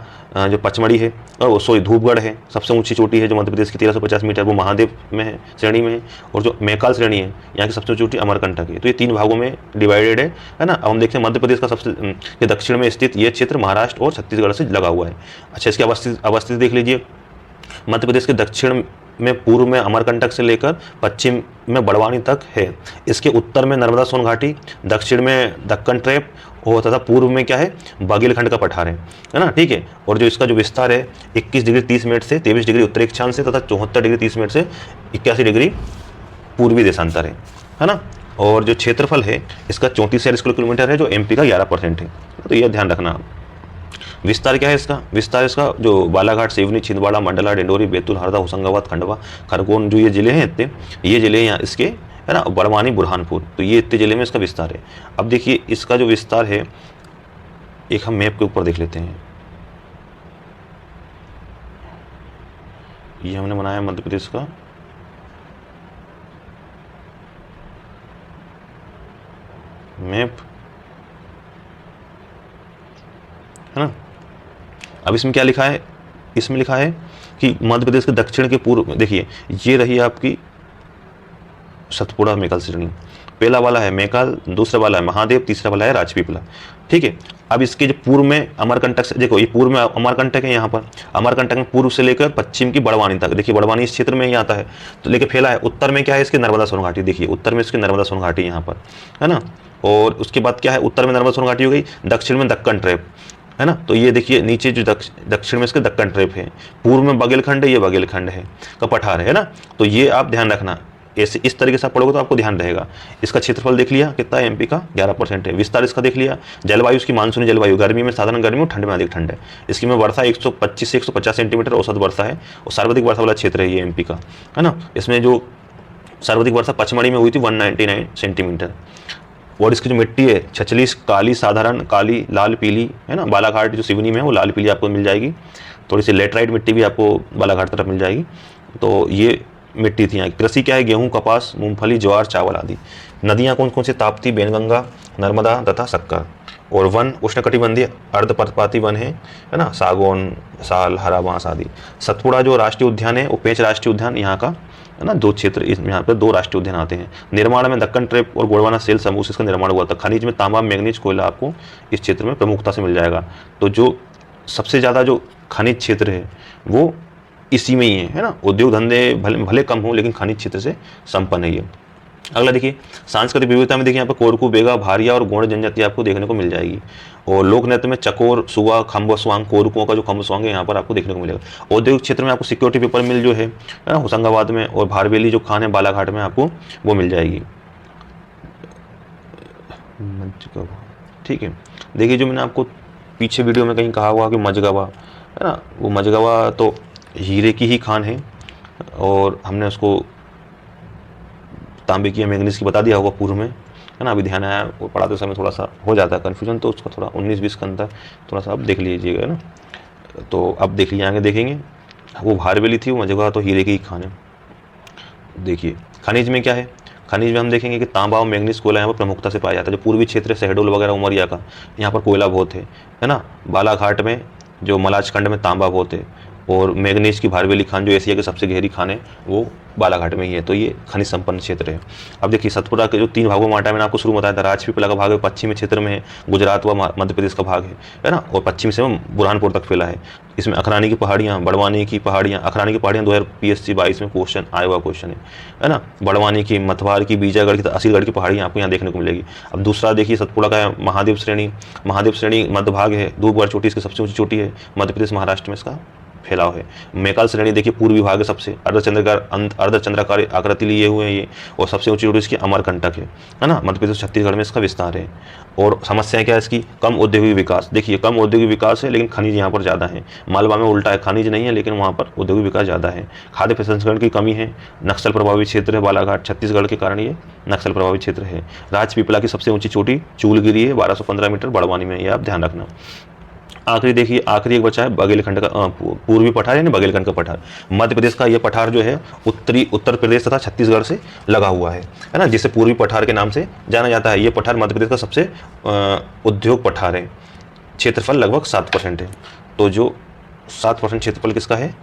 जो पचमढ़ी है, और सॉरी धूपगढ़ है, सबसे ऊंची चोटी है जो मध्य प्रदेश की 1350 मीटर, वो महादेव में है, श्रेणी में है। और जो मैकाल श्रेणी है यहाँ की सबसे चोटी अमरकंटक है। तो ये 3 भागों में डिवाइडेड है ना। अब हम देखते हैं मध्य प्रदेश का सबसे दक्षिण में स्थित ये क्षेत्र महाराष्ट्र और छत्तीसगढ़ से लगा हुआ है। अच्छा, इसकी अवस्थिति देख लीजिए। मध्य प्रदेश के दक्षिण में पूर्व में अमरकंटक से लेकर पश्चिम में बड़वानी तक है। इसके उत्तर में नर्मदा सोन घाटी, दक्षिण में दक्कन ट्रैप, और तथा पूर्व में क्या है, बागेलखंड का पठार है ना। ठीक है। और जो इसका जो विस्तार है 21 डिग्री 30 मिनट से 23 डिग्री उत्तरी अक्षांश से, तथा 74 डिग्री 30 मिनट से 81 डिग्री पूर्वी देशांतर है ना। और जो क्षेत्रफल है इसका 34,000 स्क्वायर किलोमीटर है, जो एमपी का 11% है। तो यह ध्यान रखना। विस्तार क्या है इसका, विस्तार इसका जो बालाघाट, सिवनी, छिंदवाड़ा, मंडला, डिंडोरी, बैतूल, हरदा, होशंगाबाद, खंडवा, खरगोन, जो ये जिले हैं इतने, ये जिले यहाँ इसके, है ना, बड़वानी, बुरहानपुर, तो ये इतने जिले में इसका विस्तार है। अब देखिए इसका जो विस्तार है एक हम मैप के ऊपर देख लेते हैं। ये हमने बनाया मध्य प्रदेश का मैप, है ना। अब इसमें क्या लिखा है, इसमें लिखा है कि मध्य प्रदेश के दक्षिण के पूर्व, देखिए ये रही आपकी सतपुड़ा मैकाल श्रेणी। पहला वाला है मैकाल, दूसरा वाला है महादेव, तीसरा वाला है राजपीपला। ठीक है। अब इसके जो पूर्व में अमरकंटक से, देखो ये पूर्व में अमरकंटक है, यहाँ पर अमरकंटक में पूर्व से लेकर पश्चिम की बड़वानी तक, देखिए बड़वानी इस क्षेत्र में ही आता है, तो लेके फैला है। उत्तर में क्या है इसके, नर्मदा सोन घाटी, देखिए उत्तर में इसकी नर्मदा सोन घाटी यहाँ पर, है ना। और उसके बाद क्या है, उत्तर में नर्मदा सोन घाटी हो गई, दक्षिण में दक्कन ट्रैप, है ना। तो ये देखिए नीचे जो दक्षिण में इसके दक्कन ट्रैप है, पूर्व में बागेलखंड है, ये बागेलखंड है का पठार है ना। तो ये आप ध्यान रखना, ऐसे इस तरीके से आप पढ़ोगे तो आपको ध्यान रहेगा। इसका क्षेत्रफल देख लिया कितना है, एमपी का 11% है। विस्तार इसका देख लिया। जलवायु इसकी मानसूनी जलवायु, गर्मी में साधारण गर्मी और ठंड में अधिक ठंड है। इसकी में वर्षा 125 से 150 सेंटीमीटर औसत वर्षा है, और सर्वाधिक वर्षा वाला क्षेत्र है ये एमपी का, है ना। इसमें जो सर्वाधिक वर्षा पचमढ़ी में हुई थी 199 सेंटीमीटर। और इसकी जो मिट्टी है छछली, काली, साधारण काली, लाल, पीली, है ना। बालाघाट जो सिवनी में है वो लाल पीली आपको मिल जाएगी। थोड़ी सी लेटराइट मिट्टी भी आपको बालाघाट तरफ मिल जाएगी। तो ये मिट्टी थी यहाँ। कृषि क्या है, गेहूं, कपास, मूंगफली, ज्वार, चावल आदि। नदियाँ कौन कौन सी, ताप्ती, बेनगंगा, नर्मदा तथा सक्कर। और वन उष्णकटिबंधीय अर्धपर्णपाती वन है ना, सागौन, साल, हरा बांस आदि। सतपुड़ा जो राष्ट्रीय उद्यान है वो पेंच राष्ट्रीय उद्यान यहाँ का, है ना। 2 क्षेत्र, यहाँ पर 2 राष्ट्रीय उद्यान आते हैं। निर्माण में दक्कन ट्रैप और गोंडवाना सेल समूह से इसका निर्माण हुआ था। खनिज में तांबा, मैग्नीज, कोयला आपको इस क्षेत्र में प्रमुखता से मिल जाएगा। तो जो सबसे ज़्यादा जो खनिज क्षेत्र है वो इसी में ही है ना। उद्योग धंधे भले कम हो, लेकिन खनिज क्षेत्र से संपन्न है ये। अगला देखिए सांस्कृतिक विविधता में, देखिए यहाँ पर कोरकू, बेगा, भारिया और गोंड जनजाति आपको देखने को मिल जाएगी। और लोक नृत्य में चकोर, सुआ, खम्ब स्वांग, कोरकुओं का जो खम्ब स्वांग है यहाँ पर आपको देखने को मिलेगा। औद्योगिक क्षेत्र में आपको सिक्योरिटी पेपर मिल जो है ना, होशंगाबाद में, और भारवेली जो खान है बालाघाट में आपको वो मिल जाएगी। ठीक है। देखिए जो मैंने आपको पीछे वीडियो में कहीं कहा हुआ कि मजगवा, है ना, वो मजगवा तो हीरे की ही खान है, और हमने उसको तांबे की या मैंगनीज की बता दिया होगा पूर्व में, है ना। अभी ध्यान आया, वो पढ़ाते समय थोड़ा सा हो जाता है कन्फ्यूजन, तो उसका थोड़ा 19-20 का अंतर थोड़ा सा आप देख लीजिएगा ना। तो अब देख लीजिए, आगे देखेंगे वो भारवेली थी, वो जगह तो हीरे की ही खान है। देखिए खनिज में क्या है, खनिज में हम देखेंगे कि तांबा और मैंगनीज कोयला यहाँ पर प्रमुखता से पाया जाता है। जो पूर्वी क्षेत्र है शहडोल वगैरह उमरिया का, यहाँ पर कोयला बहुत है ना। बालाघाट में जो मलाजखंड में तांबा बहुत है, और मैंगनीज की भारवेली खान जो एशिया की सबसे गहरी खान है वो बालाघाट में ही है। तो ये खनिज संपन्न क्षेत्र है। अब देखिए सतपुरा के जो 3 भागों में बांटा, मैंने आपको शुरू में बताया था। राजपीपला का भाग है पश्चिमी क्षेत्र में है, गुजरात व मध्य प्रदेश का भाग है ना, और पश्चिमी से बुरहानपुर तक फैला है। इसमें अखरानी की पहाड़ियाँ, बड़वानी की पहाड़ियाँ, अखरानी की पहाड़ियाँ 2000 PSC 22 में क्वेश्चन आया हुआ क्वेश्चन है ना। बड़वानी की, मथवार की, बीजागढ़ की, असीलगढ़ की पहाड़ियाँ आपको यहाँ देखने को मिलेगी। अब दूसरा देखिए सतपुड़ा का है महादेव श्रेणी। महादेव श्रेणी मध्य भाग है, धूपगढ़ चोटी इसकी सबसे ऊंची चोटी है, मध्य प्रदेश महाराष्ट्र में इसका फैलाव है। मैकाल श्रेणी देखिए पूर्वी भाग है सबसे, अर्धचंद्राकार आकृति लिए हुए हैं ये, और सबसे ऊंची चोटी इसकी अमरकंटक है ना। मध्य प्रदेश छत्तीसगढ़ में इसका विस्तार है। और समस्याएं क्या है इसकी, कम औद्योगिक विकास। देखिए कम औद्योगिक विकास है लेकिन खनिज यहाँ पर ज़्यादा है। मालवा में उल्टा है, खनिज नहीं है लेकिन वहाँ पर औद्योगिक विकास ज़्यादा है। खाद्य प्रसंस्करण की कमी है। नक्सल प्रभावित क्षेत्र है बालाघाट, छत्तीसगढ़ के कारण ये नक्सल प्रभावित क्षेत्र है। राजपीपला की सबसे ऊंची चोटी चूलगिरी है, 1215 मीटर, बड़वानी में, ये आप ध्यान रखना। आखिरी देखिए, आखिरी एक बचा है बघेलखंड का, पूर्वी पठार है ना, बघेलखंड का पठार। मध्य प्रदेश का यह पठार जो है उत्तर प्रदेश तथा छत्तीसगढ़ से लगा हुआ है ना, जिसे पूर्वी पठार के नाम से जाना जाता है। ये पठार मध्य प्रदेश का सबसे उद्योग पठार है। क्षेत्रफल लगभग 7% है। तो जो 7% क्षेत्रफल किसका है,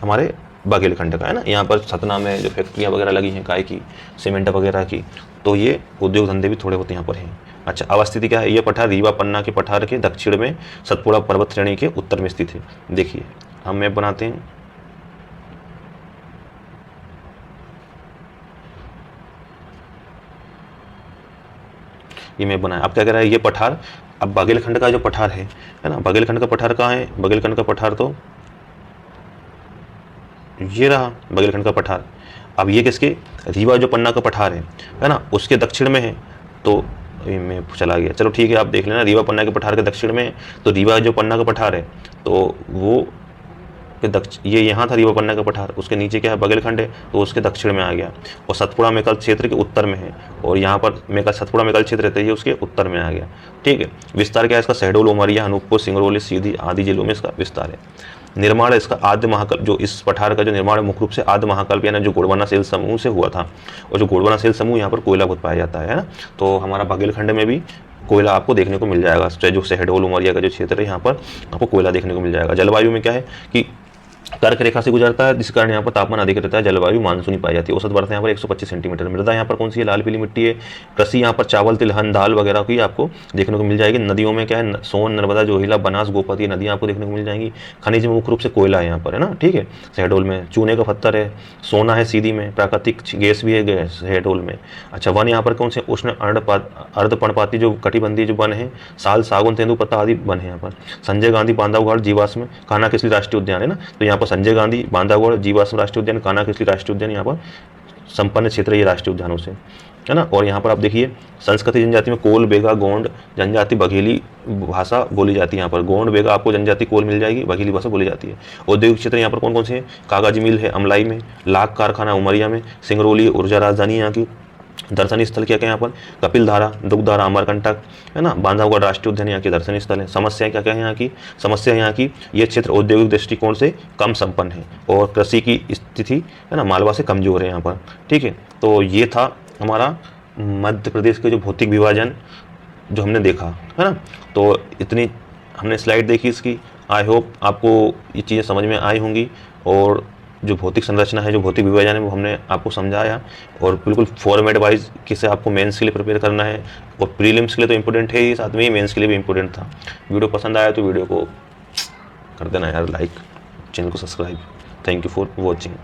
हमारे बघेलखंड का है ना। यहाँ पर सतना में जो फैक्ट्रियाँ वगैरह लगी हैं काय की, सीमेंट वगैरह की, तो ये उद्योग धंधे भी थोड़े बहुत यहाँ पर हैं। अच्छा, अवस्थिति क्या है, ये पठार रीवा पन्ना के पठार के दक्षिण में, सतपुड़ा पर्वत श्रेणी के उत्तर में स्थित है। देखिए हम मैप बनाते हैं। ये मैप बनाया, अब क्या कह रहा है, ये पठार, अब बघेलखंड का जो पठार है ना, बघेलखंड का पठार कहाँ है, बघेलखंड का पठार तो ये रहा बघेलखंड का पठार। अब ये किसके, रीवा जो पन्ना का पठार है ना, उसके दक्षिण में है। तो मैं चला गया, चलो ठीक है, आप देख लेना, रीवा पन्ना के पठार के दक्षिण में। तो रीवा जो पन्ना का पठार है तो वो ये यहाँ था रीवा पन्ना का पठार, उसके नीचे क्या है बघेलखंड है, तो उसके दक्षिण में आ गया। और सतपुड़ा मेकल क्षेत्र के उत्तर में है, और यहाँ पर मेकल सतपुड़ा मेकल क्षेत्र रहता है, ये उसके उत्तर में आ गया। ठीक है, विस्तार क्या है इसका, शहडोल, उमरिया, अनूपपुर, सिंगरौली, सीधी आदि जिलों में इसका विस्तार है। निर्माण इसका आद्य महाकल्प, जो इस पठार का जो निर्माण है मुख्य रूप से आद्य महाकल्प यानी जो गोंडवाना सेल समूह से हुआ था। और जो गोंडवाना सेल समूह, यहाँ पर कोयला बहुत पाया जाता है ना। तो हमारा बघेलखंड में भी कोयला आपको देखने को मिल जाएगा। जो शहडोल उमरिया का जो क्षेत्र है, यहाँ पर आपको कोयला देखने को मिल जाएगा। जलवायु में क्या है कि कर्क रेखा से गुजरता है, जिस कारण यहाँ पर तापमान अधिक रहता है, जलवायु मानसूनी पाई जाती है। औसत वर्षा यहाँ पर 125 सेंटीमीटर। मृदा यहाँ पर कौन सी है, लाल पीली मिट्टी है। कृषि यहाँ पर चावल, तिलहन, दाल वगैरह की आपको देखने को मिल जाएगी। नदियों में क्या है, सोन, नर्मदा, जोहिला, बनास, गोपति नदियाँ आपको देखने को मिल जाएंगी। खनिज में मुख्य रूप से कोयला है यहाँ पर, है ना। ठीक है, शहडोल में चूने का पत्थर है, सोना है सीधी में, प्राकृतिक गैस भी है शहडोल में। अच्छा, वन यहाँ पर कौन से, उष्ण अर्धपर्णपाती जो कटिबंधीय जो वन है, साल, सागौन, तेंदुपत्ता आदि वन है यहाँ पर। संजय गांधी बांधवगढ़ जीवाश्म कान्हा-किसली राष्ट्रीय उद्यान है ना, तो यहाँ पर संजय गांधी बांधवगढ़ जीवाश्म राष्ट्रीय उद्यान, कान्हा-किसली राष्ट्रीय उद्यान यहाँ पर संपन्न क्षेत्र ये राष्ट्रीय उद्यानों से, है ना। और यहाँ पर आप देखिए संस्कृति जनजाति में कोल, बेगा, गोंड जनजाति, बघेली भाषा बोली जाती है। यहाँ पर गोंड, बेगा आपको जनजाति कोल मिल जाएगी, बघेली भाषा बोली जाती है। औद्योगिक क्षेत्र यहाँ पर कौन कौन से हैं, कागज मिल है अमलाई में, लाख कारखाना उमरिया में, सिंगरौली ऊर्जा राजधानी यहाँ की। दर्शनीय स्थल क्या क्या यहाँ पर, कपिल धारा, दुग्धारा, अमरकंटक, है ना। बांधवगढ़ राष्ट्रीय उद्यान यहाँ के दर्शनीय स्थल है। समस्याएं क्या क्या है यहाँ की, समस्या यहाँ की ये क्षेत्र औद्योगिक दृष्टिकोण से कम संपन्न है, और कृषि की स्थिति, है ना, मालवा से कमजोर है यहाँ पर। ठीक है, तो ये था हमारा मध्य प्रदेश के जो भौतिक विभाजन जो हमने देखा, है ना। तो इतनी हमने स्लाइड देखी इसकी। आई होप आपको ये चीज़ें समझ में आई होंगी, और जो भौतिक संरचना है, जो भौतिक विभाजन है, वो हमने आपको समझाया। और बिल्कुल फॉर्मेट वाइज किसे आपको मेंस के लिए प्रिपेयर करना है, और प्रीलिम्स के लिए तो इम्पोर्टेंट है ही, साथ में ही मेंस के लिए भी इम्पोर्टेंट था। वीडियो पसंद आया तो वीडियो को कर देना यार लाइक, चैनल को subscribe. Thank you for watching.